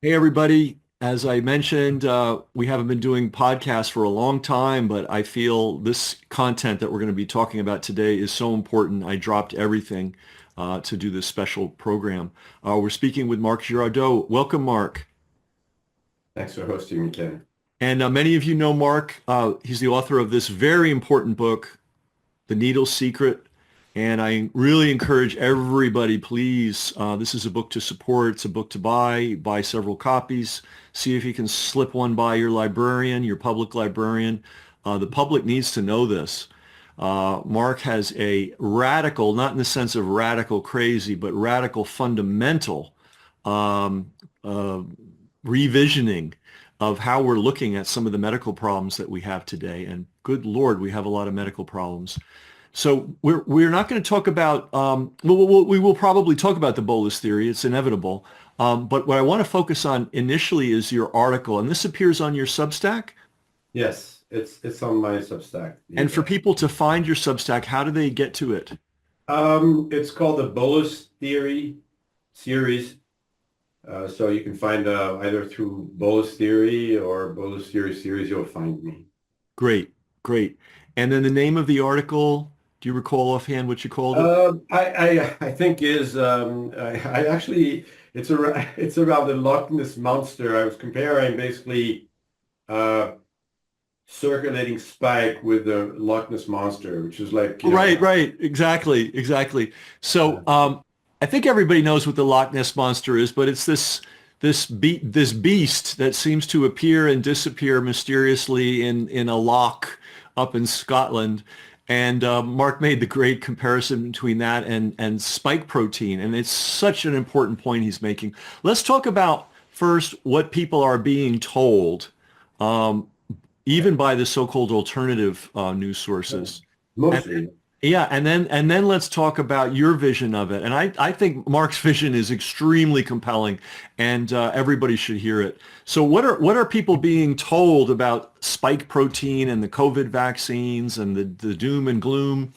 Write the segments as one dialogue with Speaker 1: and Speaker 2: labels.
Speaker 1: Hey, everybody. As I mentioned, we haven't been doing podcasts for a long time, but I feel this content that we're going to be talking about today is so important. I dropped everything to do this special program. We're speaking with Mark Girardeau. Welcome, Mark.
Speaker 2: Thanks for hosting me, Ken.
Speaker 1: And many of you know Mark. He's the author of this very important book, The Needle's Secret. And I really encourage everybody, please, this is a book to support. It's a book to buy. Buy several copies. See if you can slip one by your librarian, your public librarian. The public needs to know this. Mark has a radical, not in the sense of radical crazy, but radical fundamental um, uh, revisioning of how we're looking at some of the medical problems that we have today. And good Lord, we have a lot of medical problems. So we're not going to talk about we will probably talk about the bolus theory. It's inevitable. But what I want to focus on initially is your article, and this appears on your Substack.
Speaker 2: Yes, it's on my Substack.
Speaker 1: And for people to find your Substack, how do they get to it?
Speaker 2: It's called the Bolus Theory series. So you can find either through Bolus Theory or Bolus Theory series, you'll find me.
Speaker 1: Great, great. And then the name of the article, do you recall offhand what you called it?
Speaker 2: I think is I actually it's around the Loch Ness Monster. I was comparing basically uh, circulating spike with the Loch Ness Monster, which is like,
Speaker 1: Right, right, exactly, exactly. So I think everybody knows what the Loch Ness monster is, but it's this beast that seems to appear and disappear mysteriously in a loch up in Scotland. And Mark made the great comparison between that and spike protein, and it's such an important point he's making. Let's talk about first what people are being told, um, even by the so-called alternative news sources. And
Speaker 2: mostly.
Speaker 1: yeah, and then let's talk about your vision of it. And I think Mark's vision is extremely compelling, and everybody should hear it. So what are people being told about spike protein and the COVID vaccines and the doom and gloom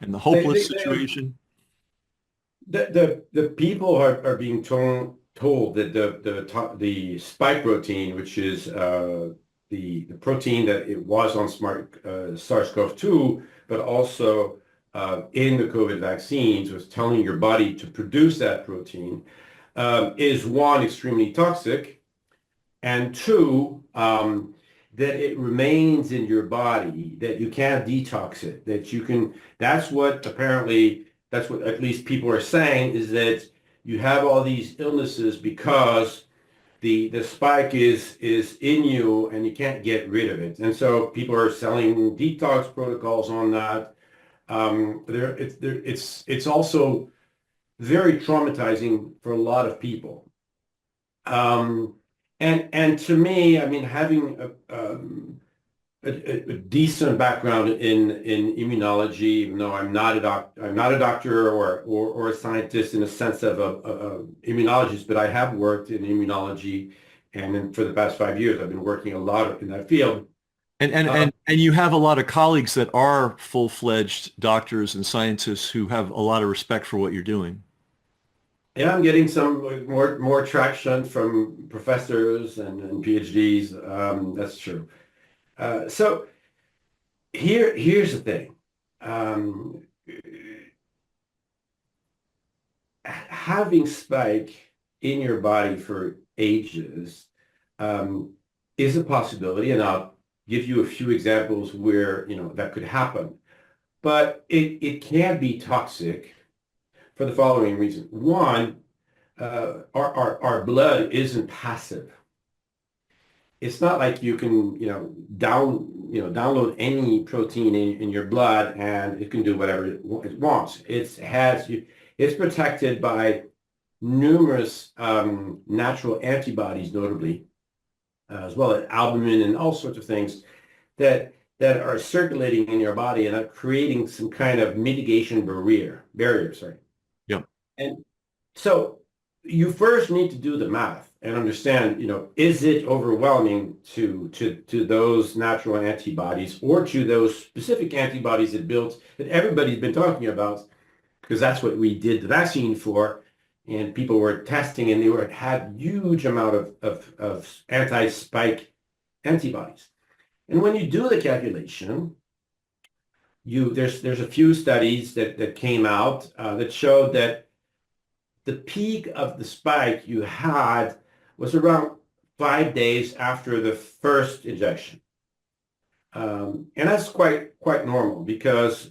Speaker 1: and the hopeless
Speaker 2: They
Speaker 1: situation?
Speaker 2: the people are being told that the spike protein, which is the protein that it was on SARS-CoV-2, but also in the COVID vaccines, was telling your body to produce that protein, is one, extremely toxic, and two, that it remains in your body, that you can't detox it, that you can, that's what at least people are saying, is that you have all these illnesses because the spike is in you and you can't get rid of it. And so people are selling detox protocols on that. It's also very traumatizing for a lot of people. Um, and to me, I mean, having a decent background in immunology, even though I'm not a doctor or a scientist in a sense of a immunologist, but I have worked in immunology, and for the past 5 years, I've been working a lot in that field.
Speaker 1: And and
Speaker 2: Uh,
Speaker 1: and and you have a lot of colleagues that are full-fledged doctors and scientists who have a lot of respect for what you're doing.
Speaker 2: and I'm getting some more traction from professors and PhDs. That's true. So here's the thing. Um, Having spike in your body for ages um, is a possibility, and I'll give you a few examples where that could happen. But it can be toxic for the following reason. One, our blood isn't passive. It's not like you can download any protein in your blood and it can do whatever it wants. It's protected by numerous natural antibodies, notably, as well as albumin and all sorts of things that are circulating in your body and are creating some kind of mitigation barrier, sorry.
Speaker 1: Yep.
Speaker 2: And so you first need to do the math and understand, is it overwhelming to those natural antibodies or to those specific antibodies that everybody's been talking about, because that's what we did the vaccine for. and people were testing, and they had huge amount of anti-spike antibodies. And when you do the calculation, there's a few studies that came out that showed that the peak of the spike you had was around 5 days after the first injection. And that's quite normal, because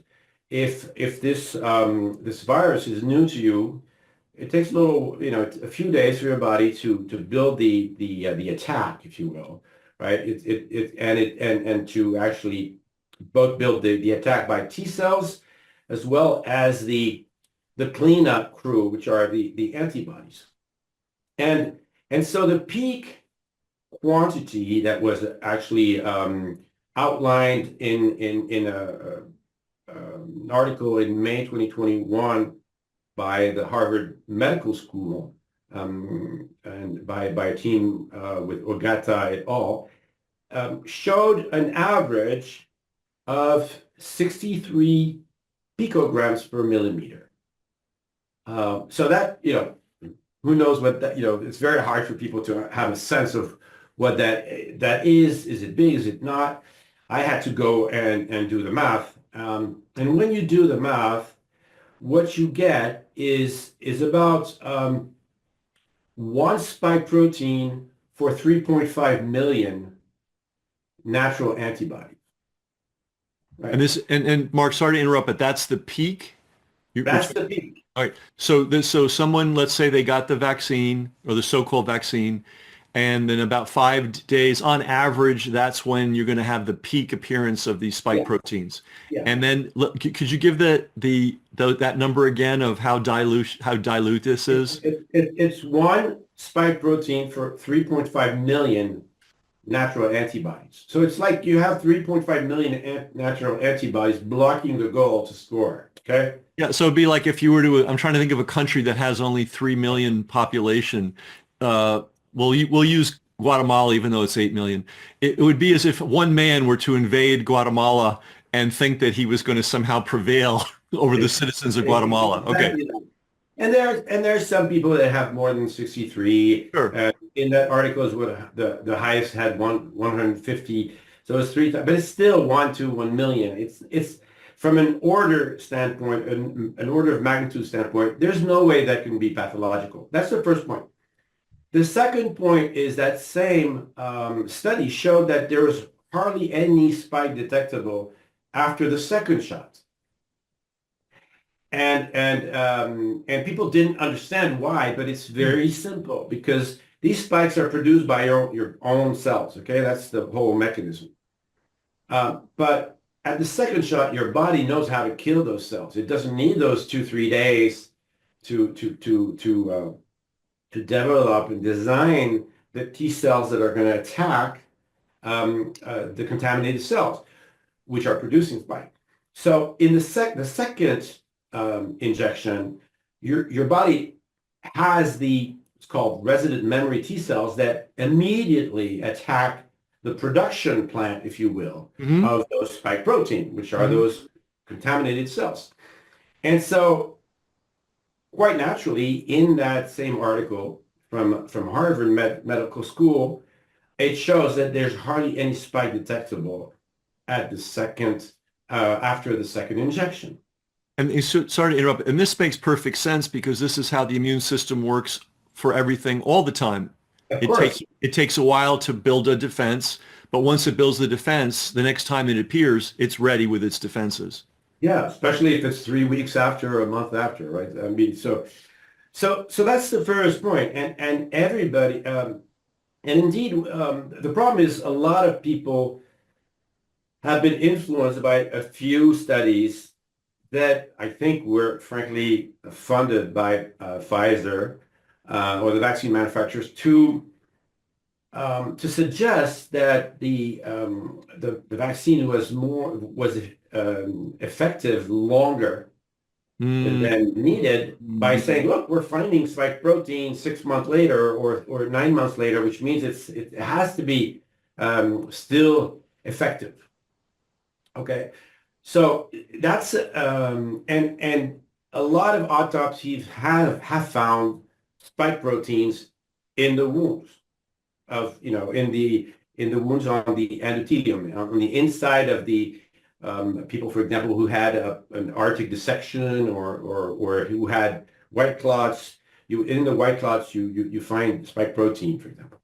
Speaker 2: if this virus is new to you, it takes a few days for your body to build the attack, if you will, right? And to actually both build the attack by T cells, as well as the cleanup crew, which are the antibodies. And so the peak quantity that was actually outlined in an article in May 2021 by the Harvard Medical School, and by a team with Ogata et al., showed an average of 63 picograms per millimeter. So that, who knows what that, it's very hard for people to have a sense of what that is. Is it big? Is it not? I had to go and do the math. And when you do the math, what you get is about one spike protein for 3.5 million natural antibodies. Right?
Speaker 1: And Mark, sorry to interrupt, but that's the peak.
Speaker 2: That's the peak.
Speaker 1: All right. So someone, let's say they got the vaccine or the so-called vaccine, and then about 5 days on average, that's when you're going to have the peak appearance of these spike proteins.
Speaker 2: Yeah.
Speaker 1: And then could you give that number again of how dilute this is?
Speaker 2: It's one spike protein for 3.5 million natural antibodies. So it's like you have 3.5 million natural antibodies blocking the goal to score. Okay.
Speaker 1: Yeah. So it'd be like if you were to, I'm trying to think of a country that has only 3 million population. We'll use Guatemala, even though it's 8 million. It would be as if one man were to invade Guatemala and think that he was going to somehow prevail over the citizens of Guatemala. Okay.
Speaker 2: And there's some people that have more than 63.
Speaker 1: Sure.
Speaker 2: In that article is what the highest had 150. So it's 3, but it's still 1 to 1 million. It's from an order standpoint, an order of magnitude standpoint, there's no way that can be pathological. That's the first point. The second point is that same study showed that there was hardly any spike detectable after the second shot. And people didn't understand why, but it's very simple, because these spikes are produced by your own cells. Okay, that's the whole mechanism. But at the second shot, your body knows how to kill those cells. It doesn't need those 2-3 days to develop and design the T cells that are going to attack the contaminated cells, which are producing spike. So in the second injection, your body has it's called resident memory T cells that immediately attack the production plant, if you will, of those spike protein, which are those contaminated cells. And so quite naturally, in that same article from Harvard Medical School, it shows that there's hardly any spike detectable at the after the second injection.
Speaker 1: And sorry to interrupt, and this makes perfect sense, because this is how the immune system works for everything all the time. It takes a while to build a defense, but once it builds the defense, the next time it appears, it's ready with its defenses.
Speaker 2: Yeah, especially if it's 3 weeks after or a month after, right? I mean, so that's the first point, and everybody, and indeed, the problem is a lot of people have been influenced by a few studies that I think were frankly funded by Pfizer or the vaccine manufacturers to suggest that the vaccine was effective longer than needed, by saying, look, we're finding spike protein 6 months later or 9 months later, which means it has to be still effective. Okay, so that's and a lot of autopsies have found spike proteins in the wounds of, in the wounds on the endothelium, on the inside of the people, for example, who had an Arctic dissection or who had white clots. In the white clots, you find spike protein, for example.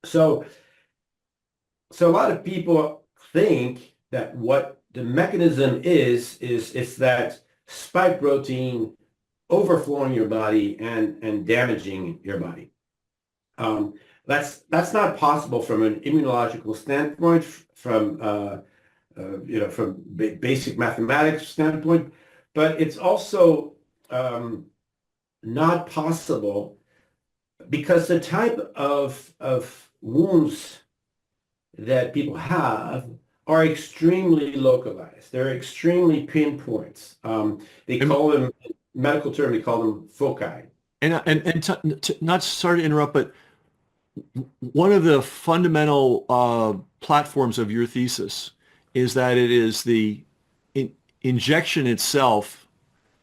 Speaker 2: So a lot of people think that what the mechanism is that spike protein overflowing your body and damaging your body. That's not possible from an immunological standpoint, from basic mathematics standpoint, but it's also not possible because the type of wounds that people have are extremely localized. They're extremely pinpoints. They
Speaker 1: And,
Speaker 2: call them, medical term, they call them foci.
Speaker 1: not sorry to interrupt, but one of the fundamental platforms of your thesis is that it is the injection itself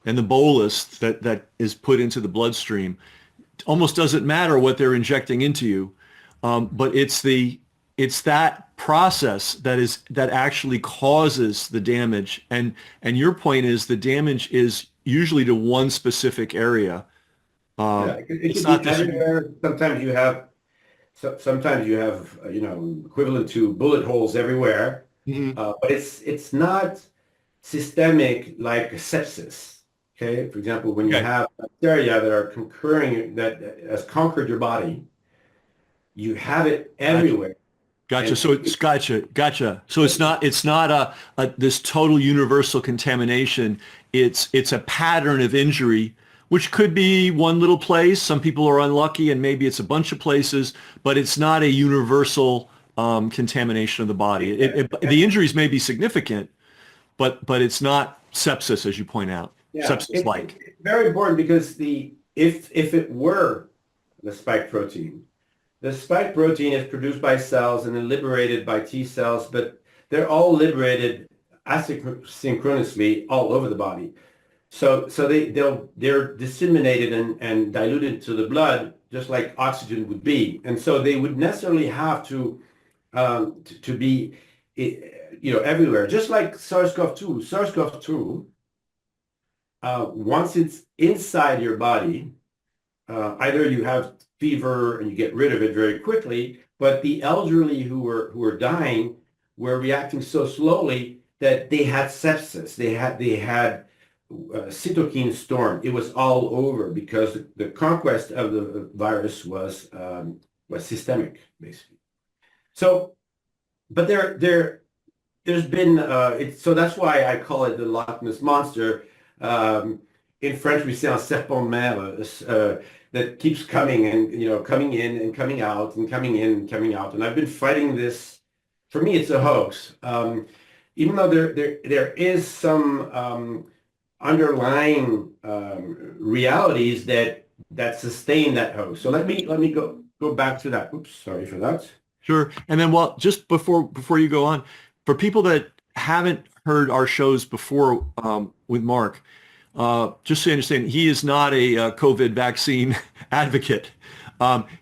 Speaker 1: and the bolus that is put into the bloodstream. Almost doesn't matter what they're injecting into you, but it's that process that actually causes the damage. And your point is the damage is usually to one specific area.
Speaker 2: Yeah, it
Speaker 1: It's
Speaker 2: could be
Speaker 1: not this.
Speaker 2: everywhere. Sometimes you have, equivalent to bullet holes everywhere,
Speaker 1: Mhm.
Speaker 2: but it's not systemic like sepsis. Okay, for example, when you
Speaker 1: Okay.
Speaker 2: have bacteria that are concurring that has conquered your body, you have it
Speaker 1: Gotcha.
Speaker 2: everywhere,
Speaker 1: Gotcha.
Speaker 2: and
Speaker 1: So it's gotcha. So it's not this total universal contamination. It's a pattern of injury, which could be one little place. Some people are unlucky, and maybe it's a bunch of places, but it's not a universal contamination of the body. The injuries may be significant, but it's not sepsis, as you point out.
Speaker 2: yeah,
Speaker 1: Sepsis-like.
Speaker 2: it's very important because if it were the spike protein. The spike protein is produced by cells and then liberated by T cells, but they're all liberated asynchronously all over the body. So they're disseminated and diluted to the blood just like oxygen would be, and so they would necessarily have to be everywhere, just like SARS-CoV-2. SARS-CoV-2, once it's inside your body, either you have fever and you get rid of it very quickly, but the elderly who were dying were reacting so slowly that they had sepsis. They had cytokine storm. It was all over because the conquest of the virus was systemic, basically. So, but there's been so that's why I call it the Loch Ness monster. In French, we say un serpent de mer, that keeps coming and coming in and coming out and coming in and coming out. And I've been fighting this. For me, it's a hoax. Even though there is some underlying realities that sustain that hoax. So let me go back to that. Oops, sorry for that.
Speaker 1: Sure. And then, well, just before you go on, for people that haven't heard our shows before with Mark, just so you understand, he is not a COVID vaccine advocate.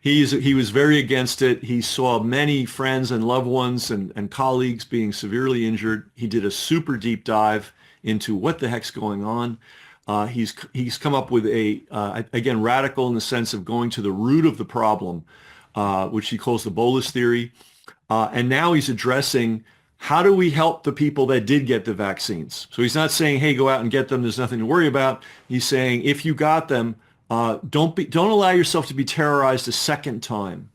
Speaker 1: He was very against it. He saw many friends and loved ones and colleagues being severely injured. He did a super deep dive into what the heck's going on. He's come up with again, radical in the sense of going to the root of the problem, which he calls the bolus theory. And now he's addressing how do we help the people that did get the vaccines? So he's not saying, hey, go out and get them. There's nothing to worry about. He's saying, if you got them, don't allow yourself to be terrorized a second time,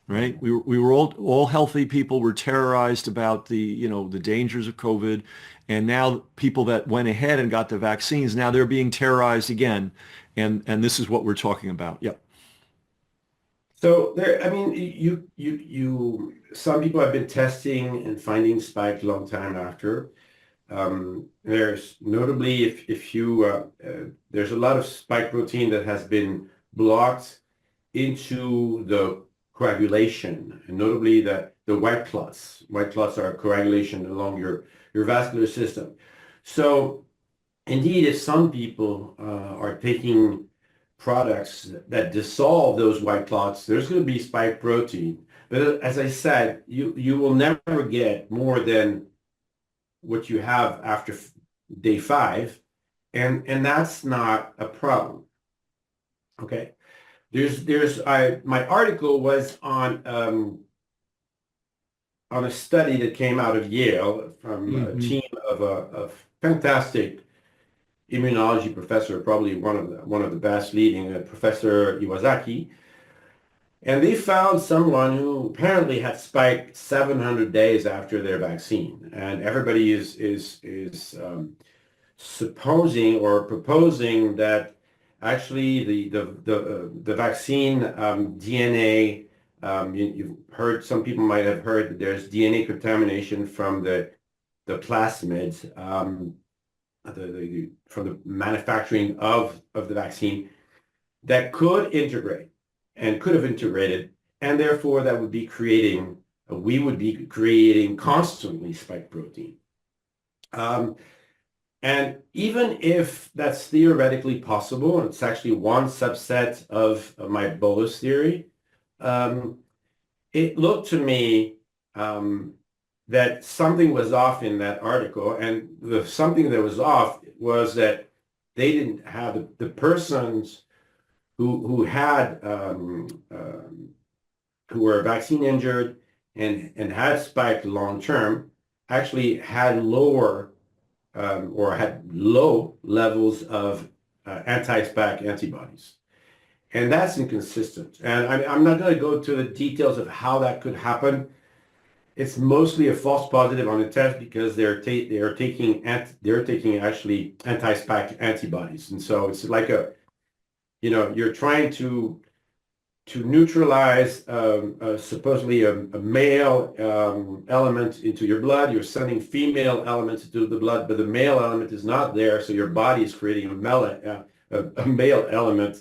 Speaker 1: right? We were all healthy people were terrorized about the dangers of COVID. And now people that went ahead and got the vaccines, now they're being terrorized again. And this is what we're talking about. Yep.
Speaker 2: So I mean, some people have been testing and finding spike long time after. There's notably, if you, there's a lot of spike protein that has been blocked into the coagulation, and notably the white clots. White clots are coagulation along your vascular system. So indeed, if some people are taking products that dissolve those white clots, there's going to be spike protein. But as I said, you will never get more than what you have after day 5, and that's not a problem. Okay. My article was on a study that came out of Yale from a
Speaker 1: Hmm.
Speaker 2: team of a fantastic immunology professor, probably one of the best leading, Professor Iwasaki. And they found someone who apparently had spiked 700 days after their vaccine. And everybody is supposing or proposing that actually the vaccine DNA, you've heard, some people might have heard that there's DNA contamination from the plasmids, from the manufacturing of the vaccine that could integrate and could have integrated, and therefore that would be creating, we would be creating constantly spike protein. And even if that's theoretically possible, and it's actually one subset of my bolus theory, it looked to me that something was off in that article, and the something that was off was that they didn't have the persons who had who were vaccine injured and had spiked long term actually had lower or had low levels of anti-spike antibodies. And that's inconsistent. And I'm not going to go to the details of how that could happen. It's mostly a false positive on the test because they're taking actually anti-spike antibodies. And so it's like you're trying to neutralize supposedly a male element into your blood. You're sending female elements into the blood, but the male element is not there, so your body is creating a male element,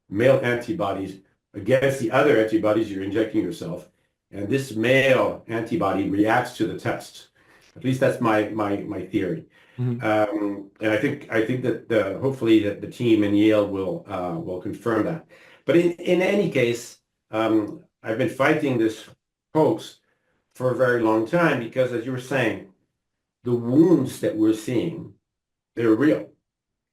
Speaker 2: male antibodies against the other antibodies you're injecting yourself, and this male antibody reacts to the test. At least that's my theory.
Speaker 1: Hmm.
Speaker 2: And I think that hopefully that the team in Yale will confirm that. But in any case, I've been fighting this hoax for a very long time because, as you were saying, the wounds that we're seeing, they're real.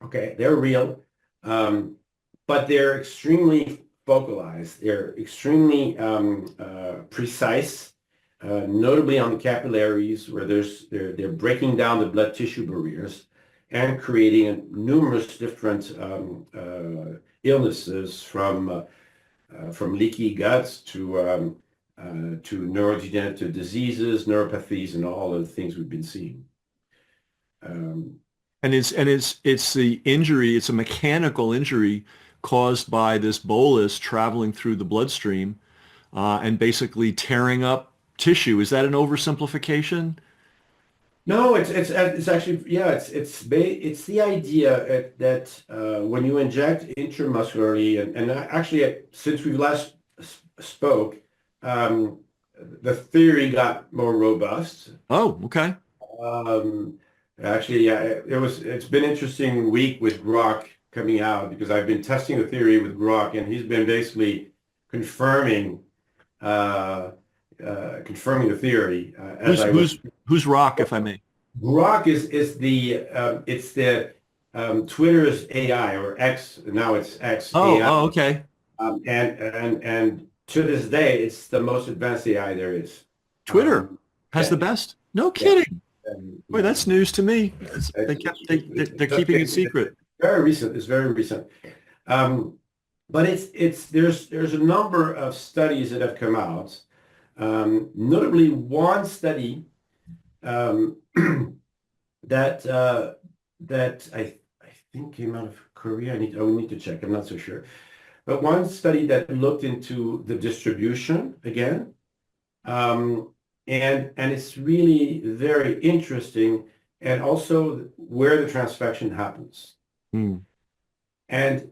Speaker 2: Okay, they're real, but they're extremely focalized. They're extremely precise, notably on the capillaries, where they're breaking down the blood tissue barriers and creating numerous different illnesses from leaky guts to neurodegenerative diseases, neuropathies, and all of the things we've been seeing.
Speaker 1: And it's the injury. It's a mechanical injury caused by this bolus traveling through the bloodstream and basically tearing up tissue. Is that an oversimplification?
Speaker 2: No, it's actually, yeah, it's the idea that when you inject intramuscularly, and actually since we last spoke, the theory got more robust.
Speaker 1: Oh, okay.
Speaker 2: Um, Actually, yeah, it's been an interesting week with Grok coming out because I've been testing the theory with Grok, and he's been basically confirming uh, confirming the theory as
Speaker 1: Who's
Speaker 2: I was.
Speaker 1: who's who's Rock, if I may?
Speaker 2: Grok is the it's the Twitter's AI, or X, now it's X
Speaker 1: Oh,
Speaker 2: AI,
Speaker 1: oh, okay.
Speaker 2: and to this day it's the most advanced AI there is.
Speaker 1: Twitter
Speaker 2: Um,
Speaker 1: has
Speaker 2: yeah,
Speaker 1: the best. No
Speaker 2: yeah,
Speaker 1: kidding. Boy,
Speaker 2: yeah.
Speaker 1: that's news to me. They
Speaker 2: It's,
Speaker 1: kept they're
Speaker 2: it's,
Speaker 1: keeping it secret.
Speaker 2: very recent. It's very recent. Um, but there's a number of studies that have come out. Notably, one study um, that I think came out of Korea. I would need to check. I'm not so sure. But one study that looked into the distribution again, and it's really very interesting, and also where the transfection happens.
Speaker 1: Hmm.
Speaker 2: And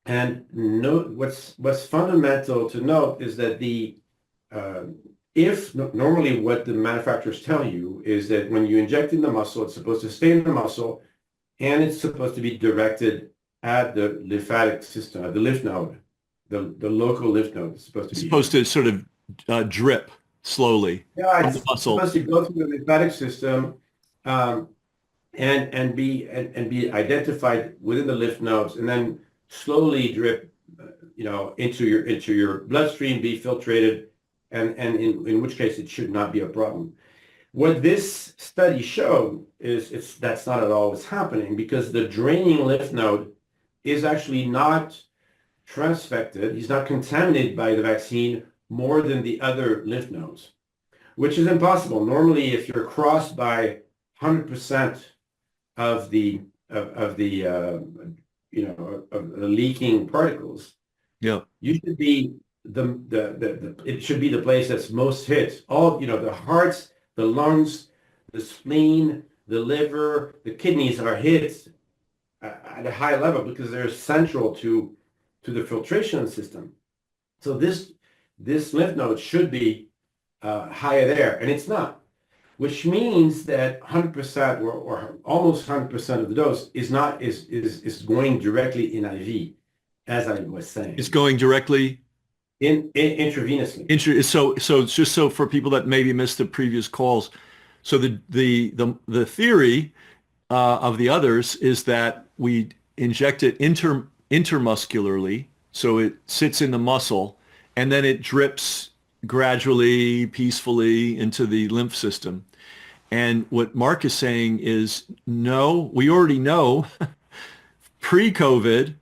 Speaker 2: and note what's fundamental to note is that uh, if normally what the manufacturers tell you is that when you inject in the muscle, it's supposed to stay in the muscle and it's supposed to be directed at the lymphatic system, at the lymph node, the local lymph node is supposed to
Speaker 1: It's
Speaker 2: be
Speaker 1: supposed
Speaker 2: here.
Speaker 1: to sort of drip slowly
Speaker 2: Yeah,
Speaker 1: from the
Speaker 2: it's
Speaker 1: muscle.
Speaker 2: supposed to go through the lymphatic system, um, and be identified within the lymph nodes, and then slowly drip, into your bloodstream, be filtrated, and in which case it should not be a problem. What this study showed is that's not at all what's happening, because the draining lymph node is actually not transfected. He's not contaminated by the vaccine more than the other lymph nodes, which is impossible. Normally, if you're crossed by 100% of the of the of the leaking particles,
Speaker 1: Yeah.
Speaker 2: you should be it should be the place that's most hit. All, the hearts, the lungs, the spleen, the liver, the kidneys are hit at a high level because they're central to the filtration system. So this lymph node should be higher there, and it's not, which means that 100% or almost 100% of the dose is going directly in IV, as I was
Speaker 1: It's
Speaker 2: saying,
Speaker 1: going directly
Speaker 2: intravenously.
Speaker 1: so it's just so for people that maybe missed the previous calls. So the theory of the others is that we inject it intermuscularly, so it sits in the muscle, and then it drips gradually, peacefully into the lymph system. And what Mark is saying is, no, we already know pre-COVID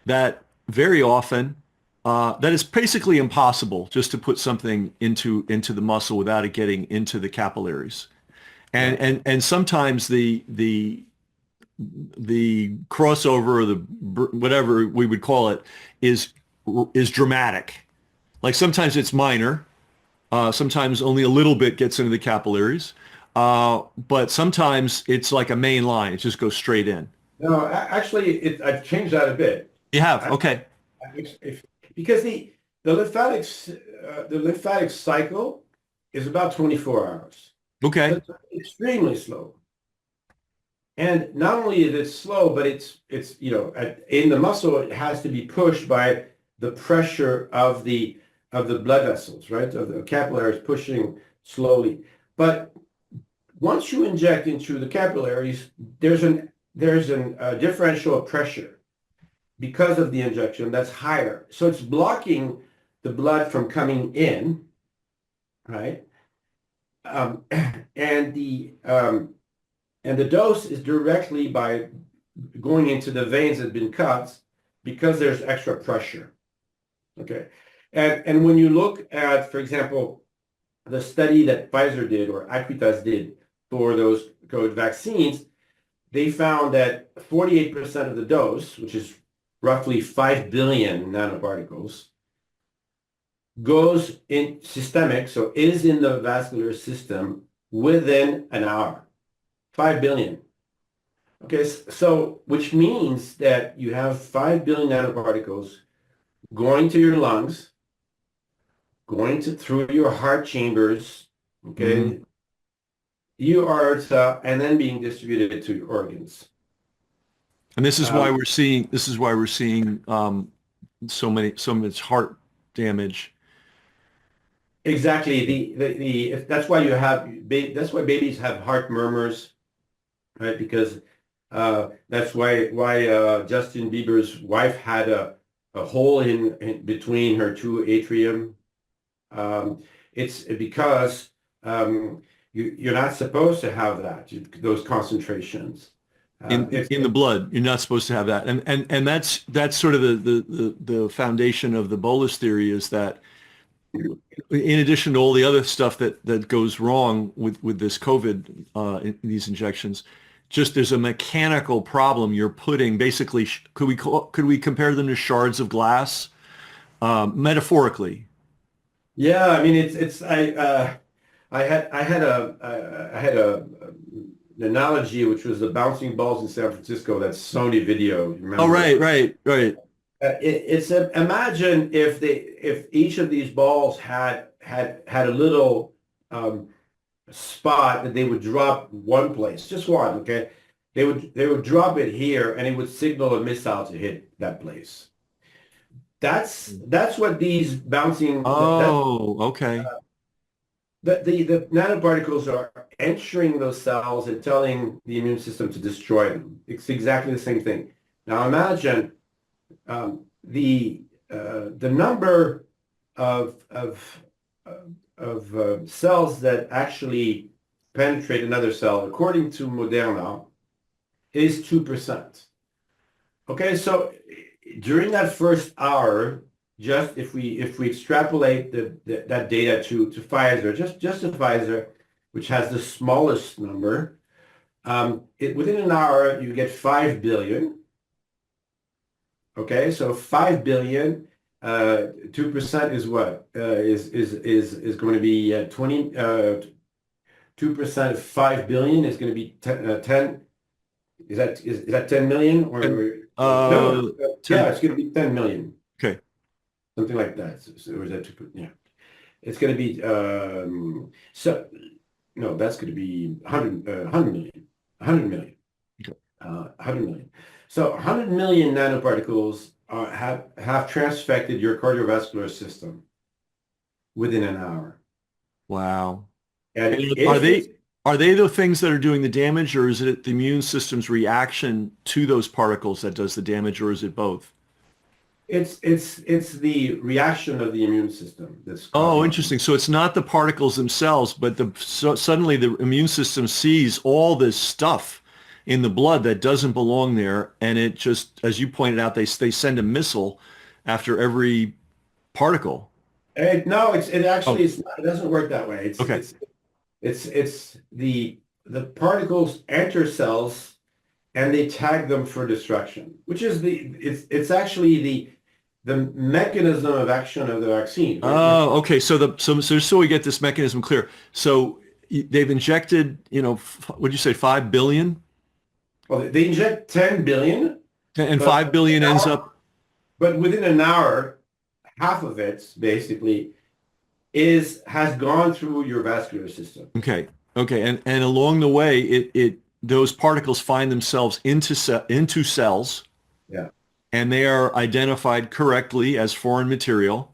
Speaker 1: that very often that is basically impossible just to put something into the muscle without it getting into the capillaries. And
Speaker 2: Yeah.
Speaker 1: and sometimes the crossover or the whatever we would call it is dramatic. Like sometimes it's minor, sometimes only a little bit gets into the capillaries, but sometimes it's like a main line. It just goes straight in.
Speaker 2: No, actually, I've changed that a bit.
Speaker 1: You have,
Speaker 2: I,
Speaker 1: okay,
Speaker 2: if, because the lymphatic cycle is about 24 hours. So
Speaker 1: okay.
Speaker 2: it's extremely slow. And not only is it slow, but it's in the muscle, it has to be pushed by the pressure of the blood vessels, right? Of the capillaries pushing slowly. But once you inject into the capillaries, there's an differential of pressure because of the injection that's higher. So it's blocking the blood from coming in, right? Um, and the um, and the dose is directly by going into the veins that have been cut because there's extra pressure. Okay. And when you look at, for example, the study that Pfizer did or Acuitas did for those COVID vaccines, they found that 48% of the dose, which is roughly 5 billion nanoparticles, goes in systemic, so is in the vascular system within an hour. 5 billion. Okay, so which means that you have 5 billion nanoparticles going to your lungs, going through your heart chambers,
Speaker 1: Mhm.
Speaker 2: okay, your aorta, and then being distributed to your organs.
Speaker 1: And this is why
Speaker 2: Um,
Speaker 1: we're seeing so much heart damage.
Speaker 2: exactly. That's why that's why babies have heart murmurs, right? Because that's why Justin Bieber's wife had a hole in between her two atrium. Um, it's because you're not supposed to have those concentrations.
Speaker 1: In the blood. You're not supposed to have that. And that's sort of the foundation of the bolus theory is that in addition to all the other stuff that goes wrong with this COVID, these injections, just there's a mechanical problem. You're putting basically, could we compare them to shards of glass, metaphorically?
Speaker 2: Yeah, I mean it's I had a an analogy which was the bouncing balls in San Francisco, that Sony video, you
Speaker 1: Oh,
Speaker 2: remember?
Speaker 1: right.
Speaker 2: Imagine if each of these balls had a little spot that they would drop one place, just one, okay? They would drop it here, and it would signal a missile to hit that place. That's what these bouncing that
Speaker 1: Oh, okay.
Speaker 2: the nanoparticles are entering those cells and telling the immune system to destroy them. It's exactly the same thing. Now imagine the number of cells that actually penetrate another cell, according to Moderna, is 2%. Okay, so during that first hour, just if we extrapolate that data to Pfizer, just to Pfizer, which has the smallest number, within an hour you get 5 billion. Okay, so 5 billion, 2% is what? Is going to be 2% of 5 billion is going to be 10. Is that 10 million
Speaker 1: And
Speaker 2: no?
Speaker 1: 10.
Speaker 2: Yeah, it's going to be 10 million,
Speaker 1: Okay.
Speaker 2: something like that. Or is that yeah? It's going to be so no, that's going to be 100 million, 100 million,
Speaker 1: Okay.
Speaker 2: 100 million. So 100 million nanoparticles have transfected your cardiovascular system within an hour.
Speaker 1: Wow.
Speaker 2: And
Speaker 1: And
Speaker 2: if it's
Speaker 1: are they the things that are doing the damage, or is it the immune system's reaction to those particles that does the damage, or is it both?
Speaker 2: it's the reaction of the immune system that's
Speaker 1: Oh,
Speaker 2: causing it.
Speaker 1: interesting. So it's not the particles themselves, but suddenly the immune system sees all this stuff in the blood that doesn't belong there, and it just, as you pointed out, they send a missile after every particle.
Speaker 2: No, it actually
Speaker 1: Oh,
Speaker 2: is not, it doesn't work that way. It's
Speaker 1: okay.
Speaker 2: it's it's the particles enter cells and they tag them for destruction, which is it's actually the mechanism of action of the vaccine.
Speaker 1: Oh, okay. So we get this mechanism clear. So they've injected, what did you say, 5 billion?
Speaker 2: Well, they inject 10 billion,
Speaker 1: And
Speaker 2: but
Speaker 1: 5 billion ends up,
Speaker 2: within an hour, half of it basically has gone through your vascular system.
Speaker 1: okay. Okay. And along the way, those particles find themselves into cells,
Speaker 2: Yeah,
Speaker 1: and they are identified correctly as foreign material,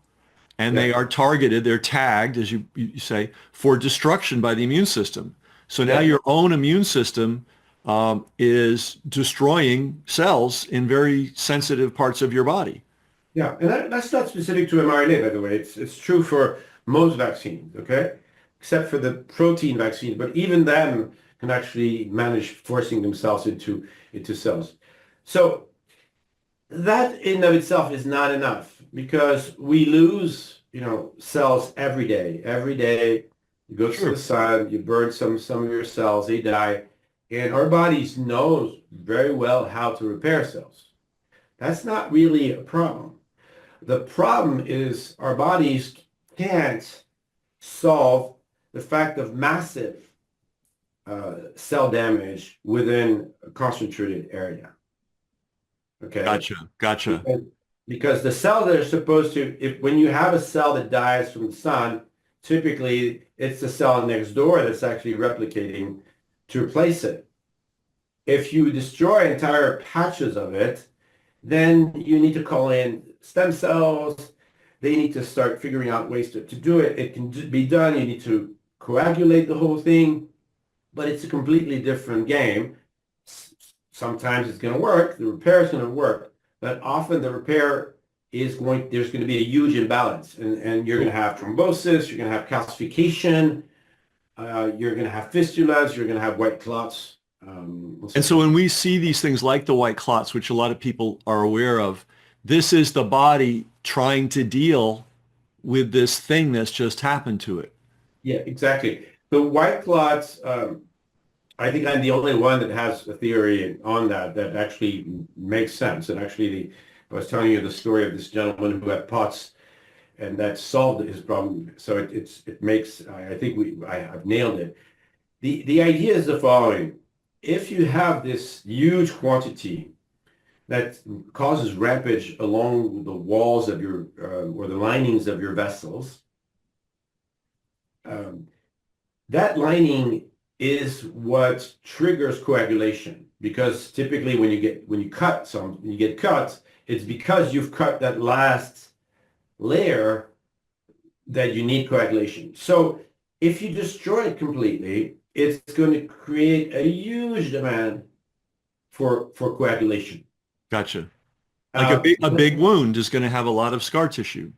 Speaker 1: and
Speaker 2: yeah,
Speaker 1: they are targeted, they're tagged, as you say, for destruction by the immune system. So now
Speaker 2: yeah.
Speaker 1: your own immune system is destroying cells in very sensitive parts of your body.
Speaker 2: Yeah, and that's not specific to mRNA, by the way. It's true for most vaccines, okay? Except for the protein vaccine, but even them can actually manage forcing themselves into cells. So that in of itself is not enough because we lose, cells every day. Every day you go to the
Speaker 1: Sure.
Speaker 2: sun, you burn some of your cells, they die, and our bodies knows very well how to repair cells. That's not really a problem. The problem is our bodies can't solve the fact of massive cell damage within a concentrated area. Okay?
Speaker 1: Gotcha. Gotcha.
Speaker 2: Because, because the cells that are supposed to, if when you have a cell that dies from the sun, typically it's the cell next door that's actually replicating to replace it. If you destroy entire patches of it, then you need to call in stem cells. They need to start figuring out ways to do it. It can be done. You need to coagulate the whole thing, but it's a completely different game. Sometimes it's going to work. The repair is going to work, but often the repair there's going to be a huge imbalance, and you're going to have thrombosis, you're going to have calcification, you're going to have fistulas, you're going to have white clots, and so
Speaker 1: And so
Speaker 2: forth.
Speaker 1: when we see these things like the white clots, which a lot of people are aware of, this is the body trying to deal with this thing that's just happened to it.
Speaker 2: Yeah, exactly. The white clots, I think I'm the only one that has a theory on that actually makes sense. And actually, I was telling you the story of this gentleman who had POTS, and that solved his problem. So it makes, I think I've nailed it. The idea is the following. If you have this huge quantity that causes rampage along the walls of your, or the linings of your vessels, um, that lining is what triggers coagulation. because typically when you get cut, it's because you've cut that last layer that you need coagulation. So if you destroy it completely, it's going to create a huge demand for coagulation.
Speaker 1: Gotcha. Like a big wound is going to have a lot of scar tissue,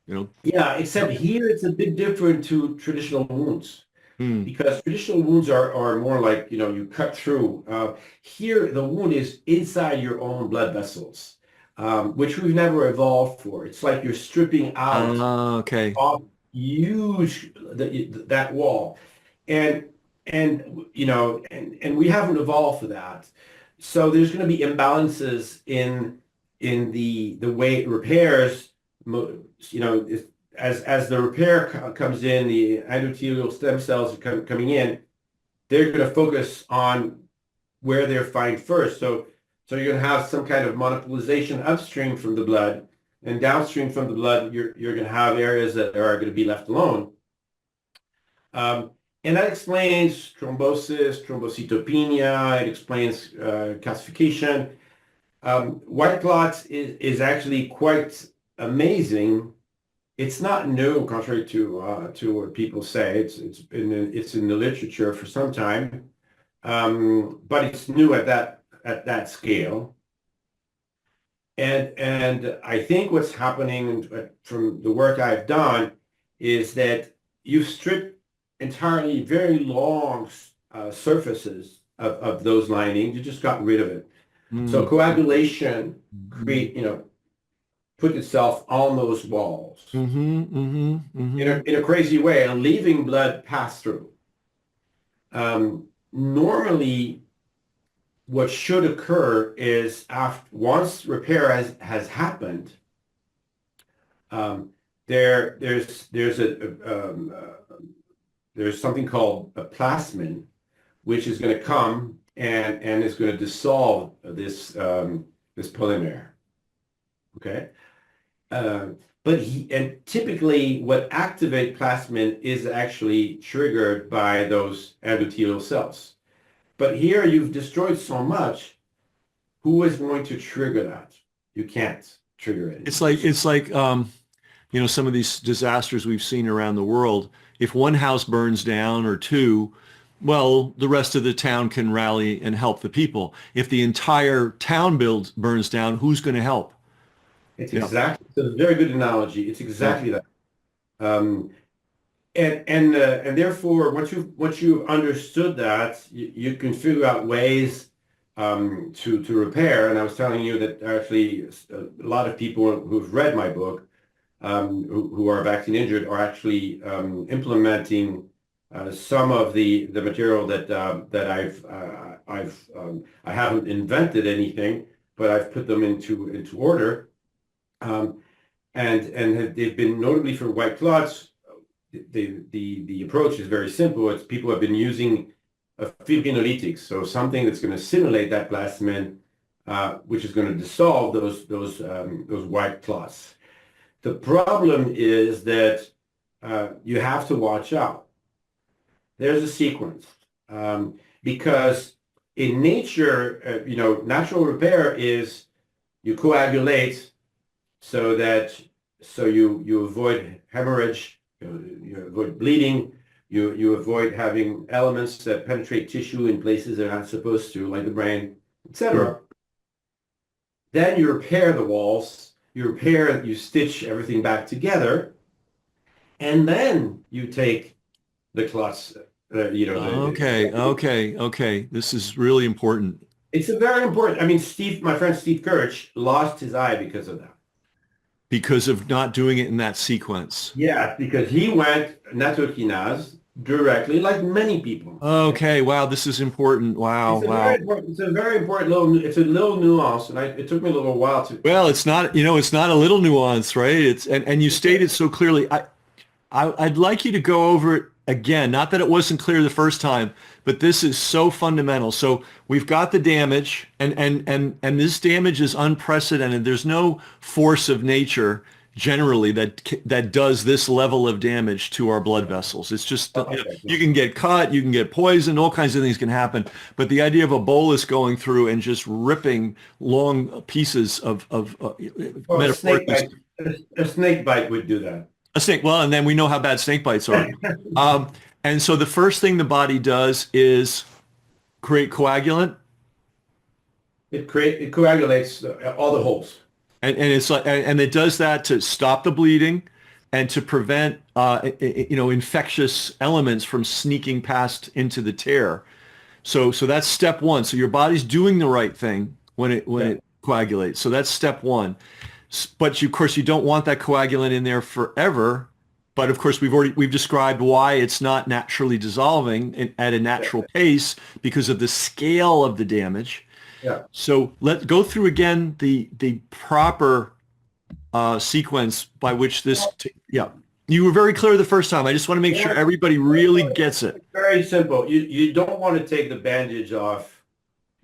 Speaker 1: you know?
Speaker 2: Yeah, except here it's a bit different to traditional wounds
Speaker 1: Hmm.
Speaker 2: because traditional wounds are more like, you cut through. Here, the wound is inside your own blood vessels, which we've never evolved for. It's like you're stripping out
Speaker 1: Okay.
Speaker 2: off that wall. And and we haven't evolved for that. So there's going to be imbalances in the way it repairs. As the repair comes in, the endothelial stem cells are coming in, they're going to focus on where they're fine first. So you're going to have some kind of monopolization upstream from the blood, and downstream from the blood, you're going to have areas that are going to be left alone. And that explains thrombosis, thrombocytopenia. It explains calcification. White clots is actually quite amazing. It's not new, contrary to what people say. It's in the literature for some time, but it's new at that scale. And I think what's happening from the work I've done is that you've stripped entirely very long surfaces of those linings. You just got rid of it. So
Speaker 1: Mm.
Speaker 2: coagulation
Speaker 1: Mm.
Speaker 2: put itself on those walls
Speaker 1: Mm-hmm, mm-hmm, mm-hmm.
Speaker 2: in a crazy way and leaving blood pass through. Normally, what should occur is once repair has happened, there's something called a plasmin, which is going to come and is going to dissolve this polymer. Okay. And typically what activates plasmin is actually triggered by those endothelial cells. But here you've destroyed so much, who is going to trigger that? You can't trigger it
Speaker 1: It's
Speaker 2: anymore.
Speaker 1: like some of these disasters we've seen around the world. If one house burns down or two, well, the rest of the town can rally and help the people. If the entire town burns down, who's going to help? Yeah.
Speaker 2: It's a very good analogy. It's
Speaker 1: Yeah.
Speaker 2: exactly that. Um, and therefore, once you've understood that, you can figure out ways to repair. And I was telling you that actually a lot of people who've read my book, who are vaccine injured, are actually implementing some of the material that I haven't invented anything, but I've put them into order. Um, and they've been notably for white clots. The approach is very simple. It's people have been using a fibrinolytic, so something that's going to simulate that plasmin, which is going to dissolve those white clots. The problem is that you have to watch out. There's a sequence because in nature, natural repair is you coagulate so you avoid hemorrhage, you avoid bleeding, you avoid having elements that penetrate tissue in places they're not supposed to, like the brain, etc. Then you repair the walls, you stitch everything back together, and then you take the clots.
Speaker 1: Okay. This is really important
Speaker 2: It's a very important. I mean, my friend Steve Kirch lost his eye because of that.
Speaker 1: because of not doing it in that sequence.
Speaker 2: Yeah, because he went nattokinase directly, like many people.
Speaker 1: Okay. Wow. This is important. Wow. Wow.
Speaker 2: It's a very important it's a little nuance, and it took me a little while to.
Speaker 1: Well, it's not a little nuance, right? And you stated so clearly. I'd like you to go over it again. Not that it wasn't clear the first time, but this is so fundamental. So we've got the damage, and this damage is unprecedented. There's no force of nature generally that does this level of damage to our blood vessels. It's just,
Speaker 2: Okay.
Speaker 1: you can get cut, you can get poisoned, all kinds of things can happen. But the idea of a bolus going through and just ripping long pieces of
Speaker 2: Well,
Speaker 1: metaphorically,
Speaker 2: a snake bite would do that.
Speaker 1: a snake, well, and then we know how bad snake bites are. Um, and so the first thing the body does is create coagulant.
Speaker 2: It coagulates all the holes.
Speaker 1: And it's like, and it does that to stop the bleeding and to prevent, infectious elements from sneaking past into the tear. So that's step one. So your body's doing the right thing when
Speaker 2: Yeah.
Speaker 1: it coagulates. So that's step one. But of course, you don't want that coagulant in there forever. But of course, we've described why it's not naturally dissolving at a
Speaker 2: Yeah.
Speaker 1: natural pace because of the scale of the damage.
Speaker 2: Yeah.
Speaker 1: So let's go through again the proper sequence by which this. Yeah, you were very clear the first time. I just want to make sure
Speaker 2: Yeah.
Speaker 1: everybody really gets it.
Speaker 2: Very simple. You don't want to take the bandage off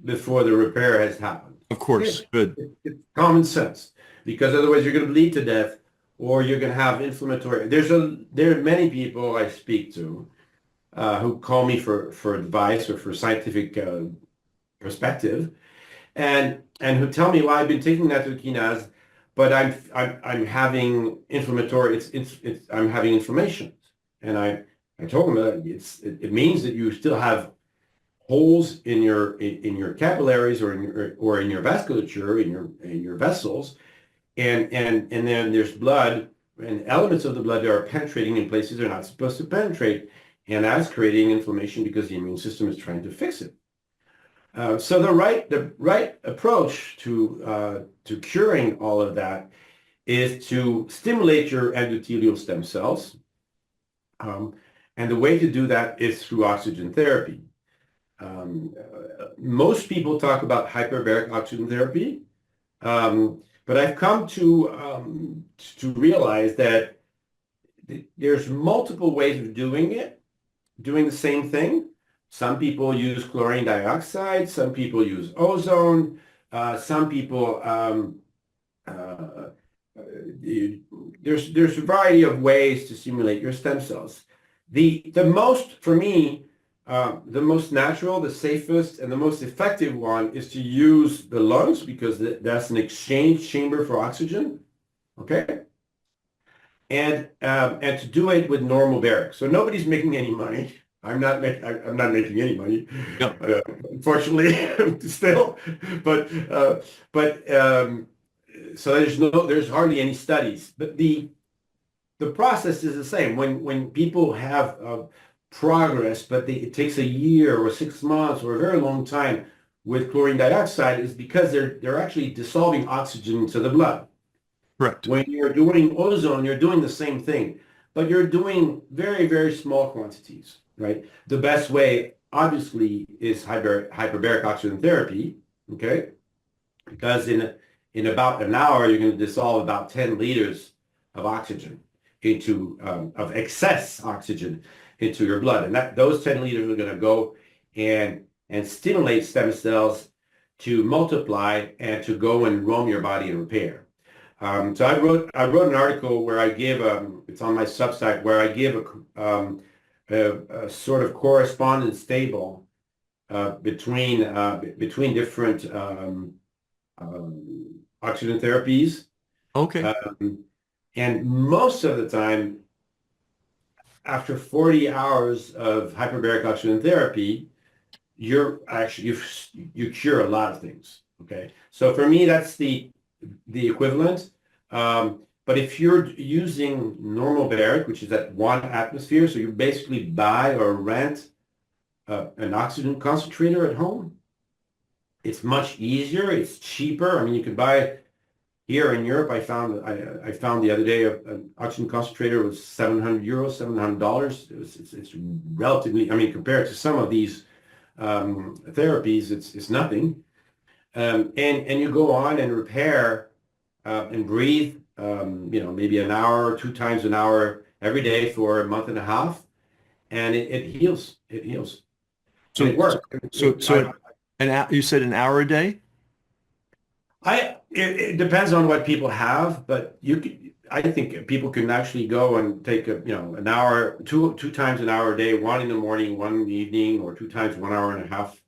Speaker 2: before the repair has happened.
Speaker 1: Of course, good.
Speaker 2: It's common sense because otherwise you're going to bleed to death or you're going to have inflammatory. There are many people I speak to who call me for advice or for scientific perspective and who tell me, well, I've been taking nattokinase, but I'm having inflammatory. I'm having inflammation, and I told them that it means that you still have holes in your capillaries or in your vasculature in your vessels, and then there's blood and elements of the blood that are penetrating in places they're not supposed to penetrate, and that's creating inflammation because the immune system is trying to fix it. So the right approach to curing all of that is to stimulate your endothelial stem cells, um, and the way to do that is through oxygen therapy. Most people talk about hyperbaric oxygen therapy, but I've come to realize that there's multiple ways of doing it, doing the same thing. Some people use chlorine dioxide, some people use ozone, some people there's a variety of ways to stimulate your stem cells. The most for me the most natural, the safest, and the most effective one is to use the lungs because that's an exchange chamber for oxygen. Okay, and to do it with normal baric. So nobody's making any money. I'm not making any money,
Speaker 1: Yeah.
Speaker 2: unfortunately, still. But so there's hardly any studies. But the process is the same. When people have progress, but it takes a year or 6 months or a very long time with chlorine dioxide, is because they're actually dissolving oxygen into the blood.
Speaker 1: Correct.
Speaker 2: When you're doing ozone, you're doing the same thing, but you're doing very, very small quantities, right? The best way, obviously, is hyperbaric oxygen therapy, okay? Because in about an hour, you're going to dissolve about 10 liters of oxygen of excess oxygen into your blood. And those 10 liters are going to go and stimulate stem cells to multiply and to go and roam your body and repair. So I wrote an article where I give it's on my Substack where I give a sort of correspondence table between different oxygen therapies.
Speaker 1: Okay.
Speaker 2: And most of the time, after 40 hours of hyperbaric oxygen therapy, you cure a lot of things. Okay, so for me, that's the equivalent. But if you're using normal baric, which is at 1 atmosphere, so you basically buy or rent an oxygen concentrator at home, it's much easier. It's cheaper. I mean, you could buy here in Europe. I found the other day an oxygen concentrator was 700 euros, $700. It's relatively. I mean, compared to some of these therapies, it's nothing. And you go on and repair and breathe, maybe an hour, 2 times an hour every day for a month and a half, and it heals. It heals.
Speaker 1: So
Speaker 2: And it works.
Speaker 1: you said an hour a day?
Speaker 2: It depends on what people have, but I think people can actually go and take an hour, two times an hour a day, one in the morning, one in the evening, or two times 1 hour and a half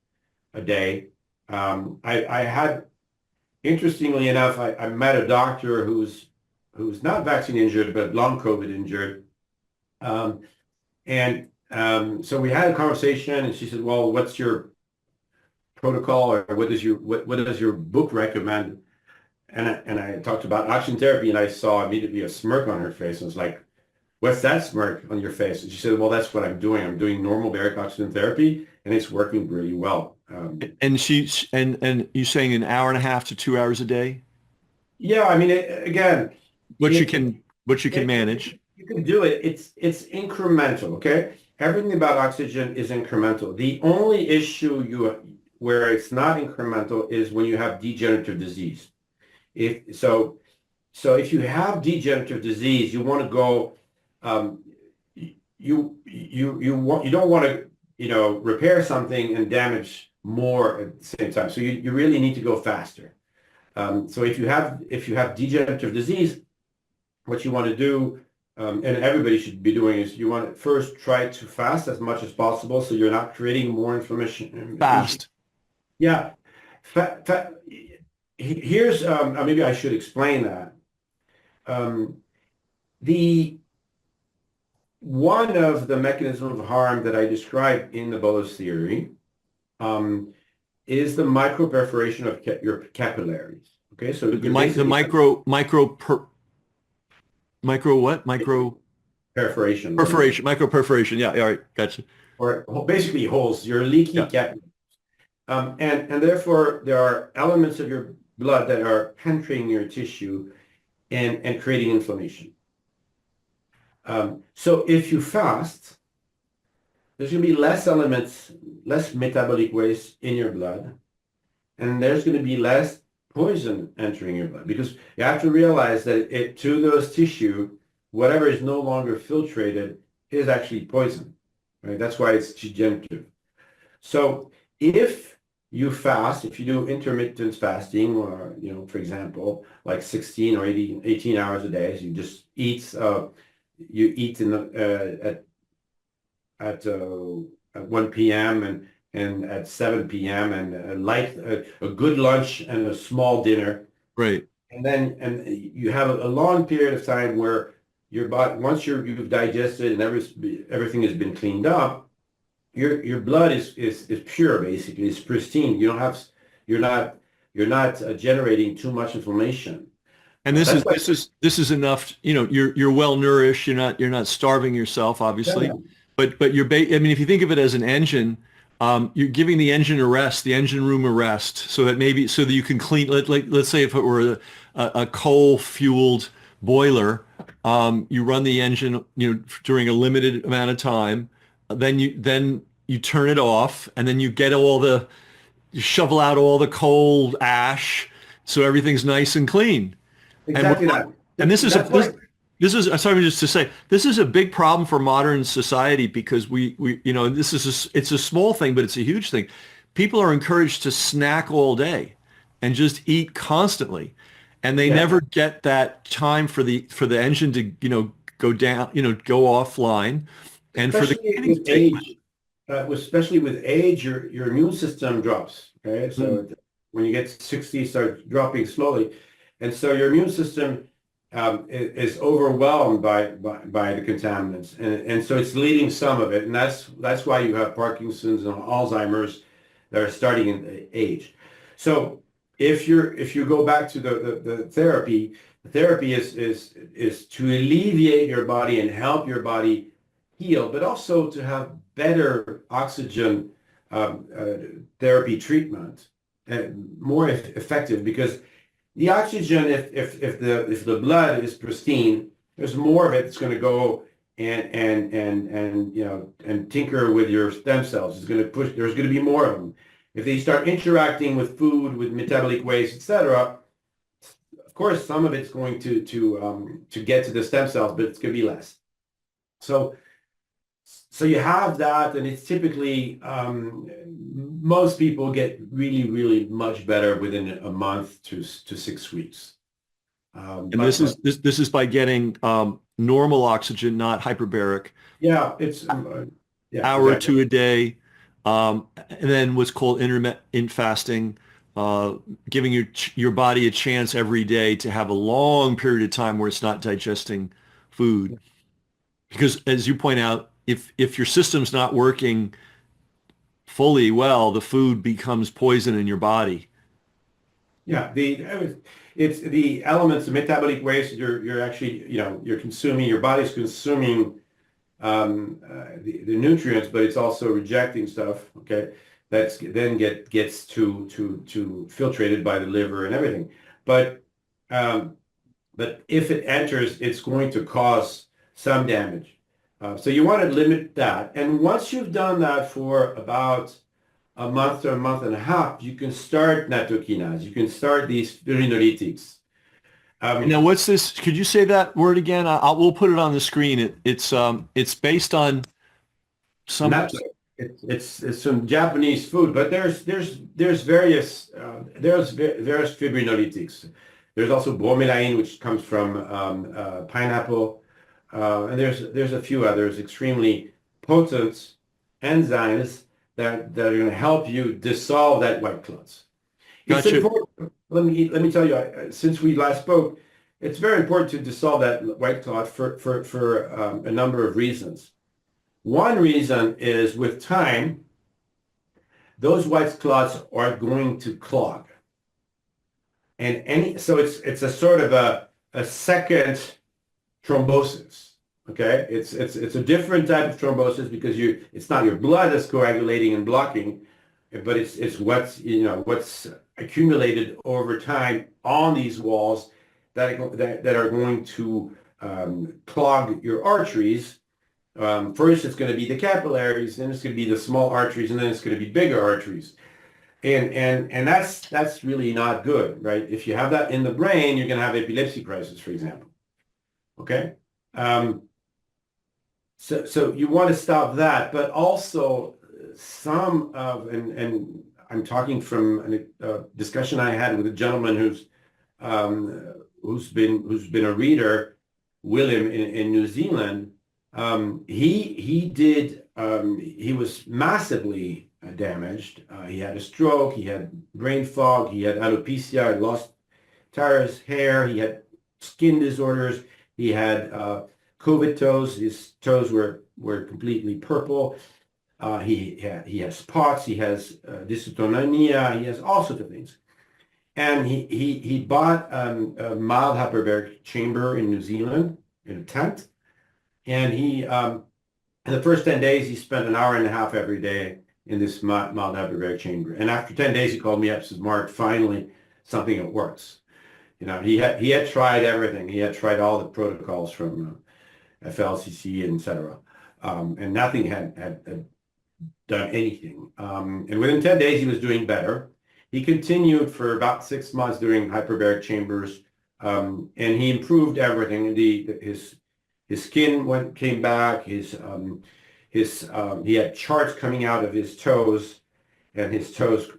Speaker 2: a day. I had, interestingly enough, I met a doctor who's not vaccine injured, but long COVID injured. Um, so we had a conversation, and she said, "Well, what's your protocol, or what does your book recommend?" And I talked about oxygen therapy, and I saw immediately a smirk on her face. And I was like, "What's that smirk on your face?" And she said, "Well, that's what I'm doing. I'm doing normal baric oxygen therapy, and it's working really well."
Speaker 1: And and you saying an hour and a half to 2 hours a day,
Speaker 2: Yeah, I mean, again, it,
Speaker 1: what you can
Speaker 2: it,
Speaker 1: manage.
Speaker 2: you can do it. It's incremental, okay? Everything about oxygen is incremental. The only issue where it's not incremental is when you have degenerative disease. If so, so if you have degenerative disease, you want to go, um, you don't want to, repair something and damage more at the same time. So you really need to go faster. So if you have degenerative disease, what you want to do, and everybody should be doing, is you want to first try to fast as much as possible, so you're not creating more inflammation.
Speaker 1: Fast.
Speaker 2: Yeah. Fa fa Here's maybe I should explain that. Um, the One of the mechanisms of harm that I described in the bolus theory um, is the microperforation of your capillaries. Okay, so
Speaker 1: The,
Speaker 2: you're
Speaker 1: mi the
Speaker 2: basically
Speaker 1: micro what? Micro
Speaker 2: perforation,
Speaker 1: perforation, micro perforation. Yeah, all right, gotcha.
Speaker 2: or basically holes. You're leaky
Speaker 1: Yeah.
Speaker 2: capillaries, and therefore there are elements of your blood that are penetrating your tissue and creating inflammation. So if you fast, there's going to be less elements, less metabolic waste in your blood, and there's going to be less poison entering your blood, because you have to realize that to those tissue, whatever is no longer filtrated is actually poison, right? That's why it's degenerative. So if you fast, if you do intermittent fasting, or, for example, like 16 or 18 hours a day, so you eat in at 1 p.m. and at 7 p.m. and a good lunch and a small dinner.
Speaker 1: Right.
Speaker 2: And you have a long period of time where your body, once you've digested and everything has been cleaned up, your blood is pure, basically. It's pristine. You're not generating too much inflammation.
Speaker 1: And
Speaker 2: That's why.
Speaker 1: this is enough, you're well nourished, you're not starving yourself, obviously.
Speaker 2: Yeah,
Speaker 1: But I mean, if you think of it as an engine, you're giving the engine a rest, the engine room a rest, so that you can clean, let's say if it were a coal-fueled boiler, you run the engine, during a limited amount of time, then you turn it off, and then you shovel out all the coal ash, so everything's nice and clean. And
Speaker 2: exactly that.
Speaker 1: and
Speaker 2: That's why.
Speaker 1: this is sorry, just to say, this is a big problem for modern society, because it's a small thing, but it's a huge thing. People are encouraged to snack all day and just eat constantly, and they
Speaker 2: Yeah.
Speaker 1: never get that time for the engine to go down, go offline, and for the
Speaker 2: Especially
Speaker 1: kidney to
Speaker 2: with
Speaker 1: take.
Speaker 2: age, your immune system drops. Okay,
Speaker 1: Mm.
Speaker 2: so when you get 60, start dropping slowly, and so your immune system is overwhelmed by the contaminants, and so it's leading some of it, and that's why you have Parkinson's and Alzheimer's that are starting in age. So if you go back to the therapy, the therapy is to alleviate your body and help your body heal, but also to have better oxygen therapy treatment, more effective, because the oxygen, if the blood is pristine, there's more of it that's going to go and tinker with your stem cells. It's going to push. There's going to be more of them. If they start interacting with food, with metabolic waste, etc., of course, some of it's going to get to the stem cells, but it's going to be less. So you have that, and it's typically most people get really, really much better within a month to 6 weeks.
Speaker 1: And
Speaker 2: But
Speaker 1: this is by getting normal oxygen, not hyperbaric,
Speaker 2: yeah, it's yeah,
Speaker 1: hour or
Speaker 2: exactly.
Speaker 1: two a day, and then what's called intermittent fasting, uh, giving your body a chance every day to have a long period of time where it's not digesting food. Because as you point out, if your system's not working fully well, the food becomes poison in your body.
Speaker 2: Yeah, it's the elements of metabolic waste. You're actually, you're consuming, your body's consuming the nutrients, but it's also rejecting stuff. Okay, that's then gets to filtrated by the liver and everything. But um, but if it enters, it's going to cause some damage. So you want to limit that. And once you've done that for about a month to a month and a half, you can start nattokinase. You can start these spirinolytics. Um,
Speaker 1: Now, what's this? Could you say that word again? We'll put it on the screen. It's based on some.
Speaker 2: Natto. It's some Japanese food, but there's various various fibrinolytics. There's also bromelain, which comes from pineapple, and there's a few others extremely potent enzymes that are going to help you dissolve that white clots. It's
Speaker 1: Gotcha.
Speaker 2: important. Let me tell you, since we last spoke, it's very important to dissolve that white clot for a number of reasons. One reason is with time, those white clots are going to clog. So it's a sort of a second thrombosis. Okay? It's a different type of thrombosis because it's not your blood that's coagulating and blocking, but it's what's accumulated over time on these walls that are going to clog your arteries. First, it's going to be the capillaries, then it's going to be the small arteries, and then it's going to be bigger arteries. And that's really not good, right? If you have that in the brain, you're going to have epilepsy crisis, for example. Okay? Um, so you want to stop that, but also and I'm talking from a discussion I had with a gentleman who's been a reader, William in New Zealand. He was massively damaged. He had a stroke, he had brain fog, he had alopecia, he lost his hair, he had skin disorders, he had COVID toes. His toes were completely purple. He has spots, he has dysautonomia, he has all sorts of things. And he bought a mild hyperbaric chamber in New Zealand in a tent. And in the first 10 days, he spent an hour and a half every day in this mild hyperbaric chamber. And after 10 days, he called me up and said, Mark, finally something that works. He had tried everything. He had tried all the protocols from FLCC and et cetera. And nothing had done anything. And within 10 days, he was doing better. He continued for about 6 months doing hyperbaric chambers, and he improved everything. His skin came back. He had charts coming out of his toes, and his toes,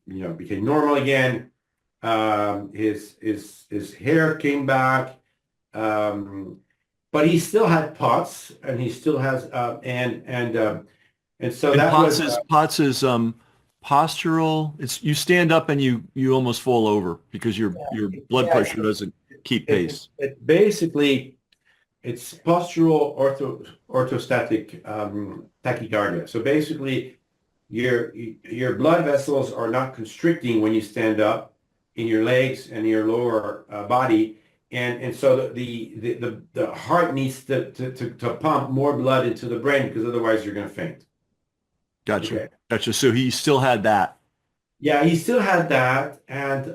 Speaker 2: became normal again. His hair came back, but he still had POTS, and he still has and so
Speaker 1: And
Speaker 2: that was
Speaker 1: POTS is postural. It's you stand up and you almost fall over because your blood
Speaker 2: yeah,
Speaker 1: pressure doesn't keep
Speaker 2: it,
Speaker 1: pace.
Speaker 2: it basically it's postural orthostatic tachycardia. So basically, your blood vessels are not constricting when you stand up in your legs and your lower body, and so the heart needs to pump more blood into the brain because otherwise you're going to faint.
Speaker 1: Gotcha.
Speaker 2: Okay.
Speaker 1: Gotcha. So he still had that.
Speaker 2: Yeah, he still had that, and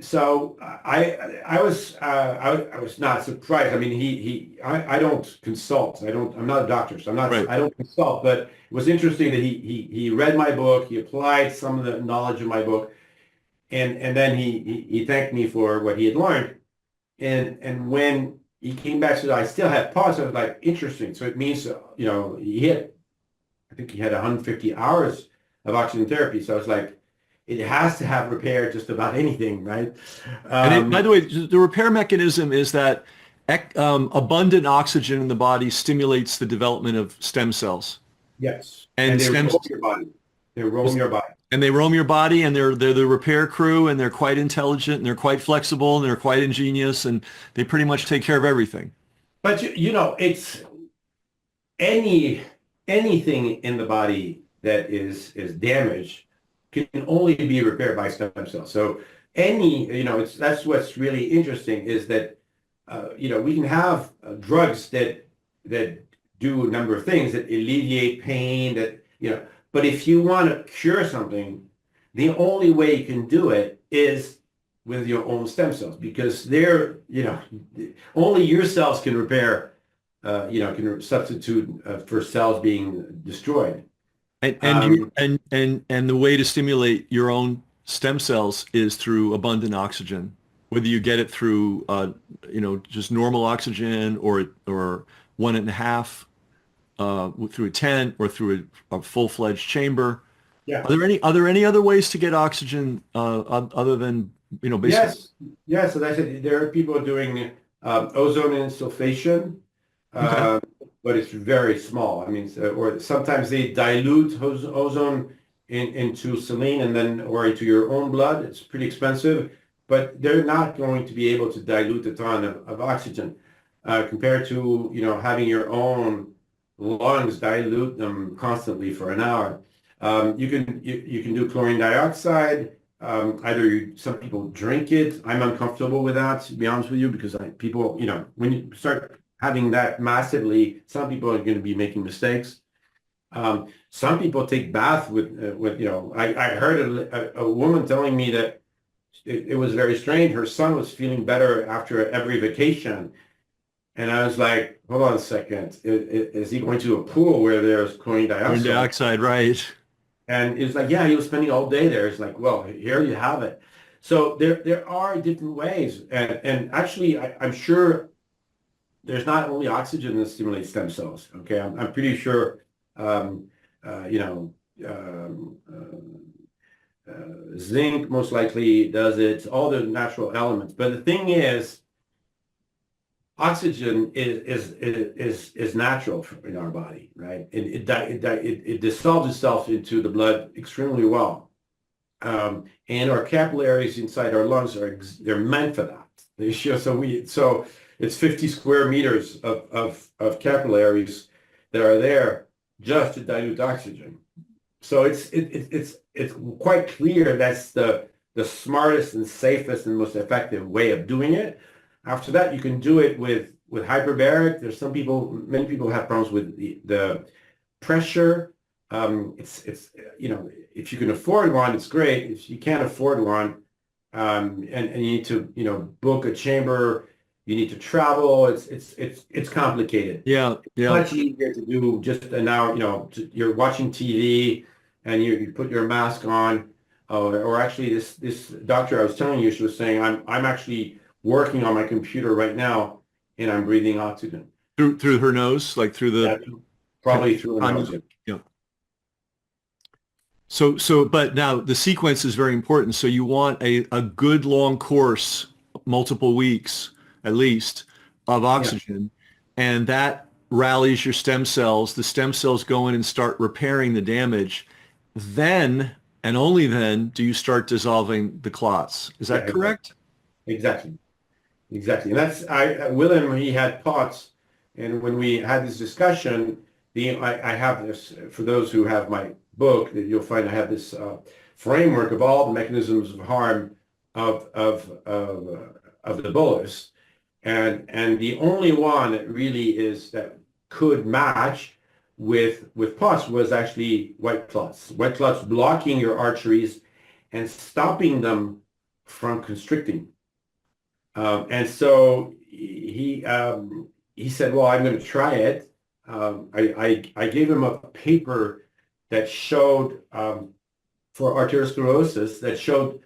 Speaker 2: so I was not surprised. I mean, I don't consult. I'm not a doctor, so
Speaker 1: Right.
Speaker 2: I don't consult. But it was interesting that he read my book, he applied some of the knowledge of my book, and then he thanked me for what he had learned. And when he came back, said I still have pause. I was like, interesting. So it means I think he had 150 hours of oxygen therapy. So I was like, it has to have repair just about anything, right?
Speaker 1: And by
Speaker 2: Um,
Speaker 1: the way, the repair mechanism is that abundant oxygen in the body stimulates the development of stem cells.
Speaker 2: yes, and
Speaker 1: And
Speaker 2: they roam
Speaker 1: stems
Speaker 2: your body. They roam your body.
Speaker 1: and they roam your body, and they're the repair crew, and they're quite intelligent, and they're quite flexible, and they're quite ingenious, and they pretty much take care of everything.
Speaker 2: But you know, it's any anything in the body that is damaged can only be repaired by stem cells. So any, you know, it's that's what's really interesting is that you know, we can have drugs that do a number of things that alleviate pain, that you know, but if you want to cure something, the only way you can do it is with your own stem cells because they're, you know, only your cells can repair, you know, can substitute for cells being destroyed. Um,
Speaker 1: And the way to stimulate your own stem cells is through abundant oxygen, whether you get it through just normal oxygen or 1.5 through a tent or through a full-fledged chamber.
Speaker 2: yeah.
Speaker 1: Are there any other ways to get oxygen other than basically?
Speaker 2: Yes. Yes. As I said, there are people doing ozone insulfation,
Speaker 1: Okay.
Speaker 2: uh, but it's very small. I mean, or sometimes they dilute ozone into saline and then or into your own blood. It's pretty expensive, but they're not going to be able to dilute a ton of oxygen compared to, you know, having your own lungs dilute them constantly for an hour. You can do chlorine dioxide. Either some people drink it. I'm uncomfortable with that, to be honest with you, because people, you know, when you start having that massively, some people are going to be making mistakes. Some people take bath with you know, I heard a woman telling me that it was very strange. Her son was feeling better after every vacation. And I was like, hold on a second. Is he going to a pool where there's chlorine
Speaker 1: Carbon
Speaker 2: dioxide?
Speaker 1: dioxide, right?
Speaker 2: And it's like, yeah, he was spending all day there. It's like, well, here you have it. So there are different ways. And actually, I'm sure there's not only oxygen that stimulates stem cells. Okay. I'm pretty sure, um, you know, zinc most likely does it, all the natural elements. But the thing is, oxygen is natural in our body, right? It dissolves itself into the blood extremely well. And our capillaries inside our lungs they're meant for that. So it's 50 square meters of capillaries that are there just to dilute oxygen. So it's quite clear that's the smartest and safest and most effective way of doing it. After that, you can do it with hyperbaric. There's many people have problems with the pressure. It's you know, if you can afford one, it's great. If you can't afford one, and you need to, you know, book a chamber, you need to travel. It's complicated.
Speaker 1: Yeah, yeah.
Speaker 2: Much easier to do just an hour. You know, you're watching TV and you put your mask on. Or actually, this doctor I was telling you, she was saying, I'm actually working on my computer right now, and I'm breathing oxygen.
Speaker 1: Through her nose, like through
Speaker 2: Yeah,
Speaker 1: the
Speaker 2: probably through a
Speaker 1: conduit.
Speaker 2: nose.
Speaker 1: Yeah. But now the sequence is very important. So you want a good long course, multiple weeks at least, of
Speaker 2: Yeah,
Speaker 1: oxygen, and that rallies your stem cells. The stem cells go in and start repairing the damage. Then, and only then, do you start dissolving the clots. Is
Speaker 2: yeah,
Speaker 1: that correct?
Speaker 2: exactly. Exactly. And that's Willem, he had thoughts. And when we had this discussion, I have this, for those who have my book, that you'll find I have this framework of all the mechanisms of harm of the bolus. And the only one that really is that could match with pus was actually white clots. White clots blocking your arteries and stopping them from constricting. And so he said, well, I'm going to try it. I gave him a paper that showed for arteriosclerosis that showed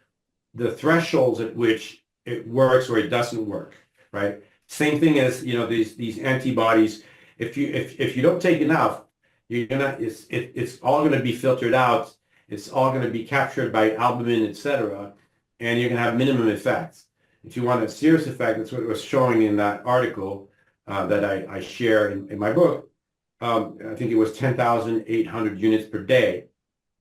Speaker 2: the thresholds at which it works or it doesn't work, right? Same thing as, you know, these antibodies. If you don't take enough, you're gonna it's all going to be filtered out, It's all going to be captured by albumin, etc., and you're going to have minimum effects. If you want a serious effect, that's what it was showing in that article that I share in my book. I think it was 10,800 units per day.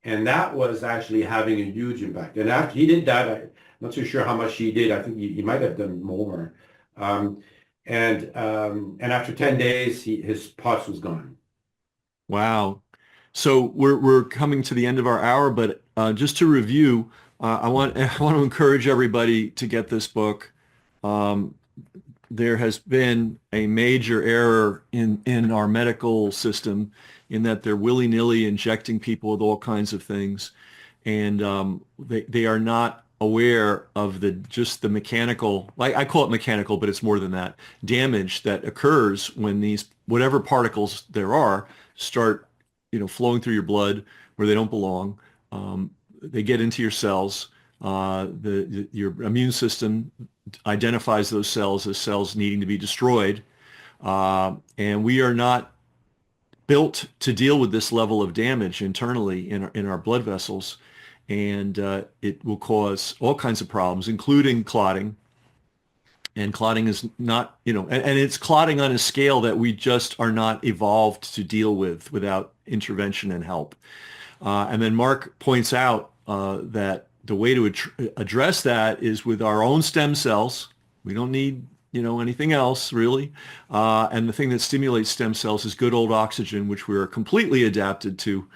Speaker 2: And that was actually having a huge impact. And after he did that, I'm not so sure how much he did. I think he might have done more. Um, and after 10 days, his pus was gone.
Speaker 1: Wow. So we're coming to the end of our hour, but just to review, I want to encourage everybody to get this book. Um, there has been a major error in our medical system in that they're willy-nilly injecting people with all kinds of things, and they are not aware of just the mechanical, I call it mechanical, but it's more than that, damage that occurs when these whatever particles there are start flowing through your blood where they don't belong. They get into your cells. Your immune system identifies those cells as cells needing to be destroyed. And we are not built to deal with this level of damage internally in our blood vessels. And it will cause all kinds of problems, including clotting. And clotting is not, and it's clotting on a scale that we just are not evolved to deal with without intervention and help. And then Mark points out that the way to address that is with our own stem cells. We don't need, anything else really. And the thing that stimulates stem cells is good old oxygen, which we are completely adapted to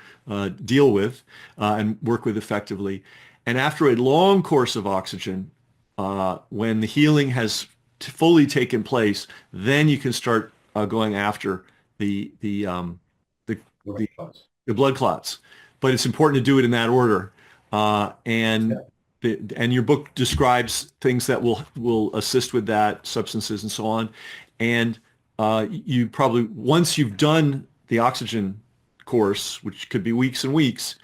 Speaker 1: deal with and work with effectively. And after a long course of oxygen, when the healing has fully taken place, then you can start going after the the blood clots. But it's important to do it in that order. And your book describes things that will assist with that, substances and so on. And you probably, once you've done the oxygen course, which could be weeks and weeks,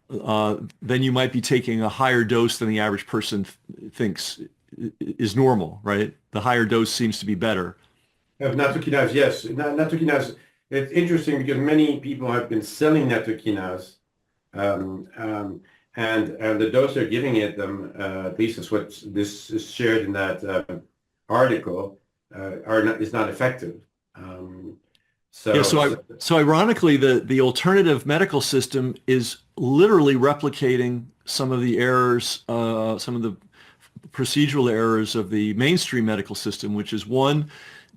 Speaker 1: then you might be taking a higher dose than the average person thinks is normal, right? The higher dose seems to be better.
Speaker 2: Of nattokinase, yes. Nattokinase, it's interesting because many people have been selling nattokinase, um, um, and the dose they're giving it them, at least is what this is shared in that article, is not effective.
Speaker 1: Yeah,
Speaker 2: So,
Speaker 1: so ironically, the alternative medical system is literally replicating some of the errors, some of the procedural errors of the mainstream medical system, which is one,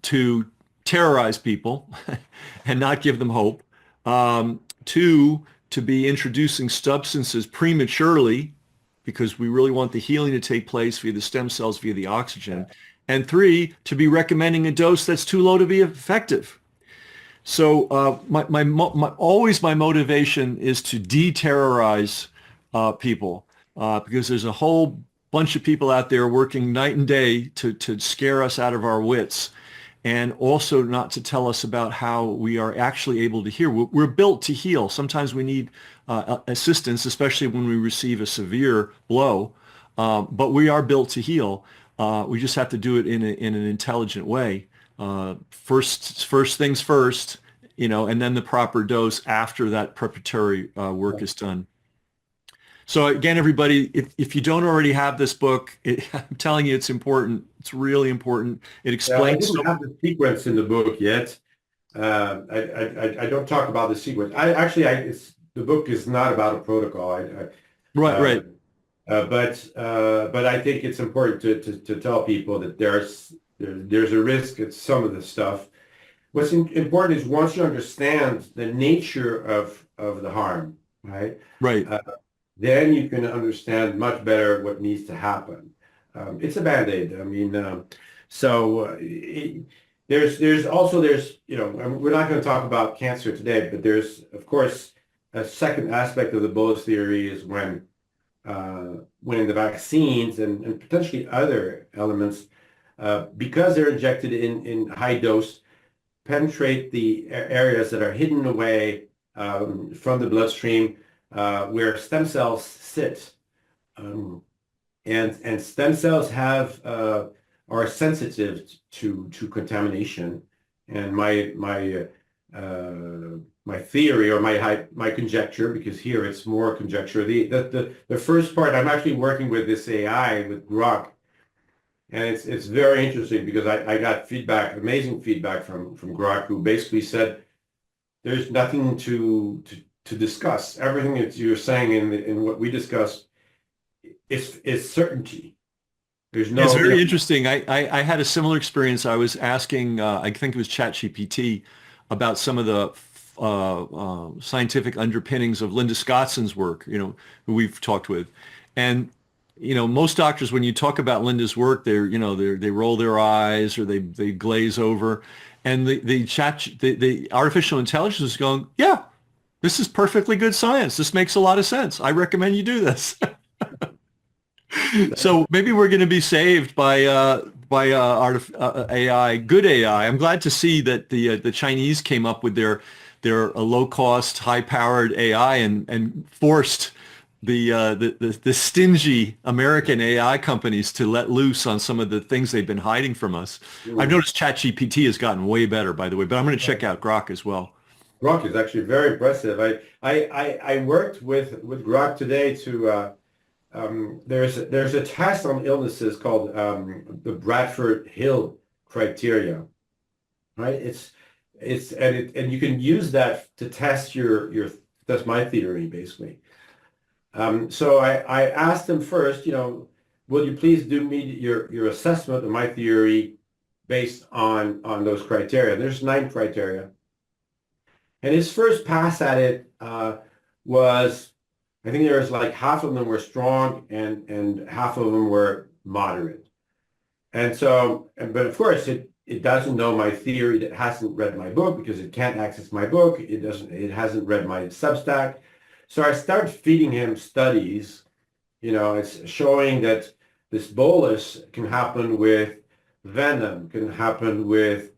Speaker 1: to terrorize people and not give them hope. Two, to be introducing substances prematurely because we really want the healing to take place via the stem cells, via the oxygen. And three, to be recommending a dose that's too low to be effective. So always my motivation is to de-terrorize people because there's a whole bunch of people out there working night and day to scare us out of our wits, and also not to tell us about how we are actually able to heal. We're built to heal. Sometimes we need assistance, especially when we receive a severe blow, but we are built to heal. We just have to do it in an intelligent way. First things first, and then the proper dose after that preparatory work is done. So again, everybody, if you don't already have this book, I'm telling you, it's important. It's really important. It explains.
Speaker 2: I didn't have the sequence in the book yet. I don't talk about the sequence. The book is not about a protocol.
Speaker 1: Right.
Speaker 2: But I think it's important to tell people that there's a risk at some of the stuff. What's important is once you understand the nature of the harm, right?
Speaker 1: Right.
Speaker 2: Then you can understand much better what needs to happen. It's a Band-Aid. I mean, there's also, we're not going to talk about cancer today, but there's, of course, a second aspect of the bolus theory is when the vaccines and potentially other elements, because they're injected in high dose, penetrate the areas that are hidden away from the bloodstream, where stem cells sit, and stem cells are sensitive to contamination. And my my theory or my conjecture, because here it's more conjecture. The first part, I'm actually working with this AI with Grok, and it's very interesting because I got feedback, amazing feedback from Grok, who basically said there's nothing to discuss. Everything that you're saying in what we discussed is certainty. There's
Speaker 1: It's
Speaker 2: no,
Speaker 1: very interesting. I had a similar experience. I was asking, I think it was ChatGPT, about some of the scientific underpinnings of Linda Scottson's work, who we've talked with. And, most doctors, when you talk about Linda's work, they roll their eyes or they glaze over. And the artificial intelligence is going, yeah, this is perfectly good science. This makes a lot of sense. I recommend you do this. So maybe we're going to be saved by AI, good AI. I'm glad to see that the Chinese came up with their low cost, high powered AI and forced the stingy American AI companies to let loose on some of the things they've been hiding from us. I've noticed ChatGPT has gotten way better, by the way, but I'm going to check out Grok as well.
Speaker 2: Grok is actually very impressive. I worked with Grok today to there's a test on illnesses called the Bradford Hill criteria, right? And you can use that to test your that's my theory basically. So I asked him first, will you please do me your assessment of my theory based on those criteria? There's 9 criteria. And his first pass at it was, I think there's like half of them were strong and half of them were moderate. And so, but of course it doesn't know my theory, that hasn't read my book because it can't access my book. It hasn't read my Substack. So I started feeding him studies, it's showing that this bolus can happen with venom, can happen with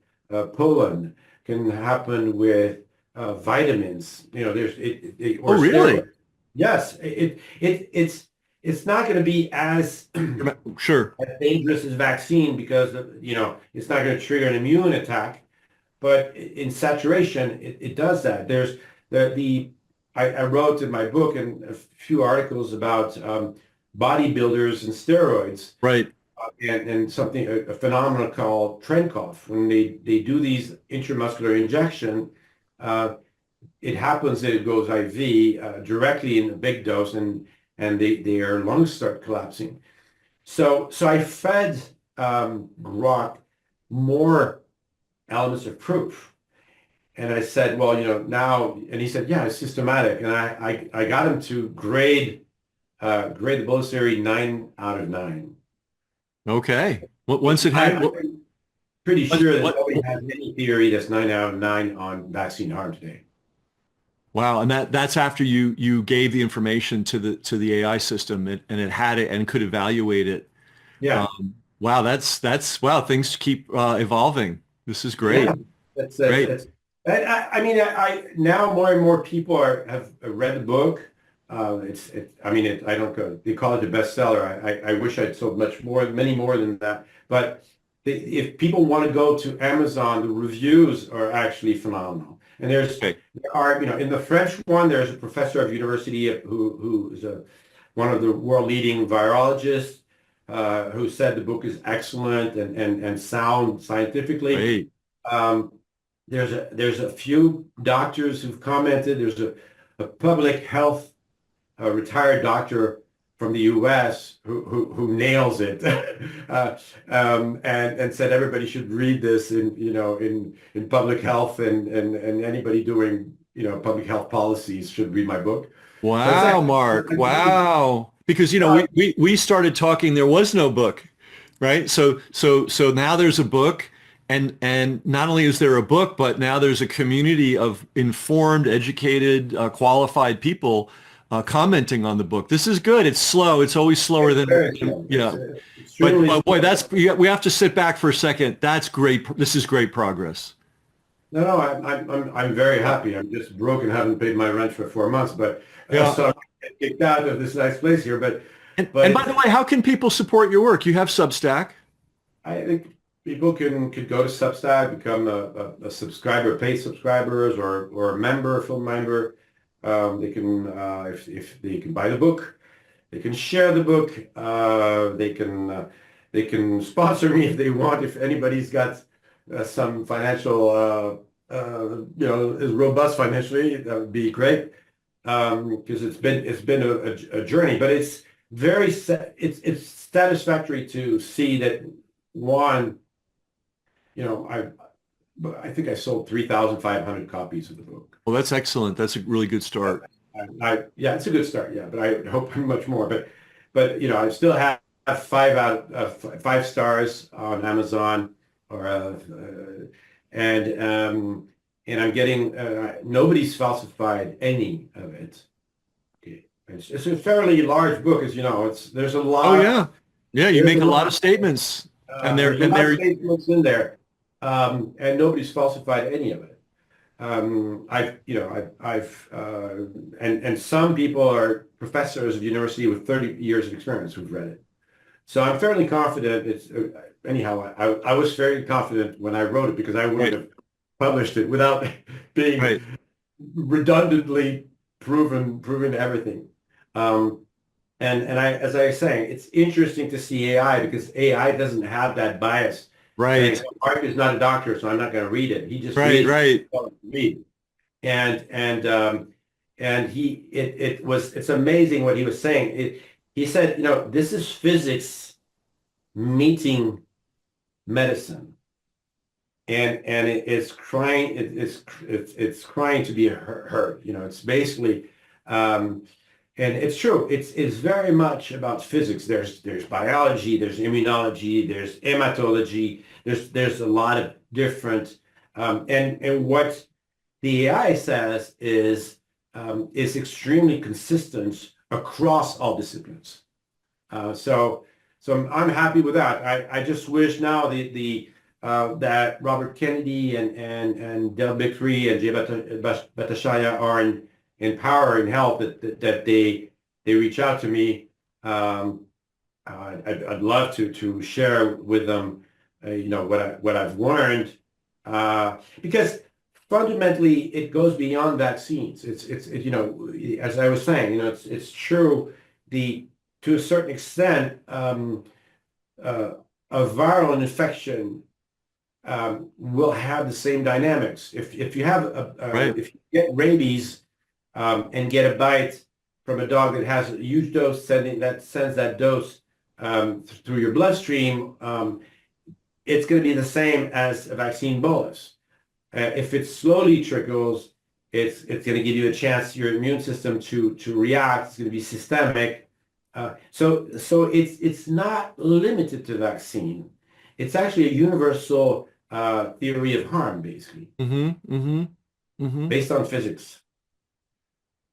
Speaker 2: pollen, can happen with vitamins,
Speaker 1: Oh,
Speaker 2: or
Speaker 1: really?
Speaker 2: steroids. Yes, it's not going to be as
Speaker 1: Sure.
Speaker 2: as dangerous as vaccine because it's not going to trigger an immune attack, but in saturation it does that. There's I wrote in my book and a few articles about bodybuilders and steroids
Speaker 1: Right.
Speaker 2: and something a phenomenon called Trenkov. When they do these intramuscular injection, uh, it happens that it goes IV directly in a big dose, and their lungs start collapsing. So I fed Grok more elements of proof, and I said, well, now, and he said, yeah, it's systematic, and I got him to grade the Bullis theory 9 out of 9.
Speaker 1: Okay. Once it had,
Speaker 2: I'm pretty sure that
Speaker 1: what,
Speaker 2: nobody has any theory that's 9 out of 9 on vaccine harm today.
Speaker 1: wow. And that's after you gave the information to the AI system and it had it and could evaluate it.
Speaker 2: Yeah.
Speaker 1: Wow. Wow. Things keep evolving. This is great.
Speaker 2: Yeah,
Speaker 1: Great.
Speaker 2: that's I mean, now more and more people have read the book. I mean, I don't go, they call it a bestseller. I wish I'd sold many more than that. But if people want to go to Amazon, the reviews are actually phenomenal. And there are, in the French one, there's a professor of university who is one of the world leading virologists who said the book is excellent and sound scientifically.
Speaker 1: Great.
Speaker 2: Um, there's a few doctors who've commented. There's a public health retired doctor from the U.S. who nails it and said everybody should read this in public health and anybody doing public health policies should read my book. So it's
Speaker 1: Wow, Mark. Wow. Because we started talking, there was no book, right? So now there's a book, and not only is there a book, but now there's a community of informed, educated, qualified people commenting on the book. This is good. It's slow. It's always slower than yeah. But boy, we have to sit back for a second. That's great. This is great progress.
Speaker 2: No, I'm very happy. I'm just broke and haven't paid my rent for 4 months, but
Speaker 1: Yeah.
Speaker 2: so I'm kicked out of this nice place here.
Speaker 1: And by the way, how can people support your work? You have Substack.
Speaker 2: I think people can go to Substack, become a subscriber, paid subscribers, or a member, a film member. They can if they can buy the book, they can share the book. They can sponsor me if they want. If anybody's got some financial, is robust financially, that would be great. Because it's been a journey, but it's it's satisfactory to see that one, I think I sold 3,500 copies of the book.
Speaker 1: Well, that's excellent. That's a really good start.
Speaker 2: Yeah, it's a good start. Yeah, but I hope much more. But I still have 5 stars on Amazon, or and I'm getting nobody's falsified any of it. Okay, it's a fairly large book, as you know. There's a
Speaker 1: Oh
Speaker 2: lot.
Speaker 1: yeah. Yeah, you
Speaker 2: There's
Speaker 1: make
Speaker 2: a
Speaker 1: a lot
Speaker 2: lot.
Speaker 1: of statements and
Speaker 2: There's a lot of
Speaker 1: they're
Speaker 2: statements in there, and nobody's falsified any of it. And some people are professors of university with 30 years of experience who've read it. So I'm fairly confident. Anyhow. I was fairly confident when I wrote it, because I wouldn't
Speaker 1: right,
Speaker 2: have published it without being
Speaker 1: right.
Speaker 2: redundantly proven everything. Um, and as I was saying, it's interesting to see AI, because AI doesn't have that bias. Saying,
Speaker 1: Right.
Speaker 2: Mark is not a doctor, so I'm not going to read it. He just
Speaker 1: Right,
Speaker 2: reads
Speaker 1: right.
Speaker 2: what he read. And it's amazing what he was saying. He said, this is physics meeting medicine, and it's crying. It's crying to be heard. It's basically, and it's true. It's very much about physics. There's biology, there's immunology, there's hematology. There's a lot of different, and what the AI says is extremely consistent across all disciplines. So I'm happy with that. I just wish now that Robert Kennedy and Del Bikri and Jay Bhattacharya are in power and health, that they reach out to me. I'd love to share with them, what I've learned, because fundamentally it goes beyond vaccines. As I was saying, it's true. To a certain extent, a viral infection will have the same dynamics. If you have
Speaker 1: Right.
Speaker 2: if you get rabies, and get a bite from a dog that has a huge dose, sends that dose through your bloodstream, it's going to be the same as a vaccine bolus. If it slowly trickles, it's going to give you a chance, your immune system, to react. It's going to be systemic. So it's not limited to vaccine. It's actually a universal theory of harm, basically,
Speaker 1: Mm-hmm. Mm-hmm. Mm-hmm.
Speaker 2: based on physics.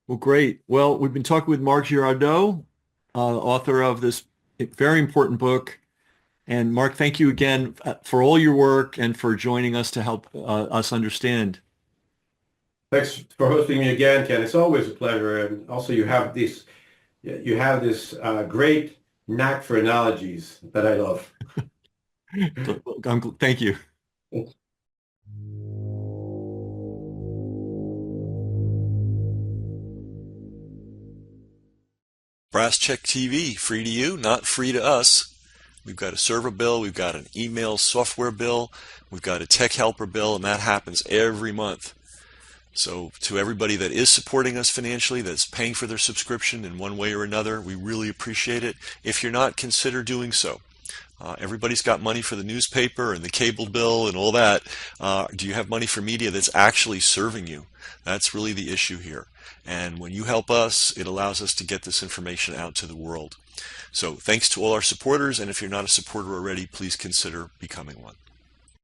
Speaker 1: Well, great. Well, we've been talking with Mark Girardot, author of this very important book. And Mark, thank you again for all your work and for joining us to help us understand.
Speaker 2: Thanks for hosting me again, Ken. It's always a pleasure. And also, you have this great knack for analogies that I love.
Speaker 1: Thank you.
Speaker 3: Brass Check TV, free to you, not free to us. We've got a server bill, we've got an email software bill, we've got a tech helper bill, and that happens every month. So to everybody that is supporting us financially, that's paying for their subscription in one way or another, we really appreciate it. If you're not, consider doing so. Everybody's got money for the newspaper and the cable bill and all that. Do you have money for media that's actually serving you? That's really the issue here. And when you help us, it allows us to get this information out to the world. So thanks to all our supporters, and if you're not a supporter already, please consider becoming one.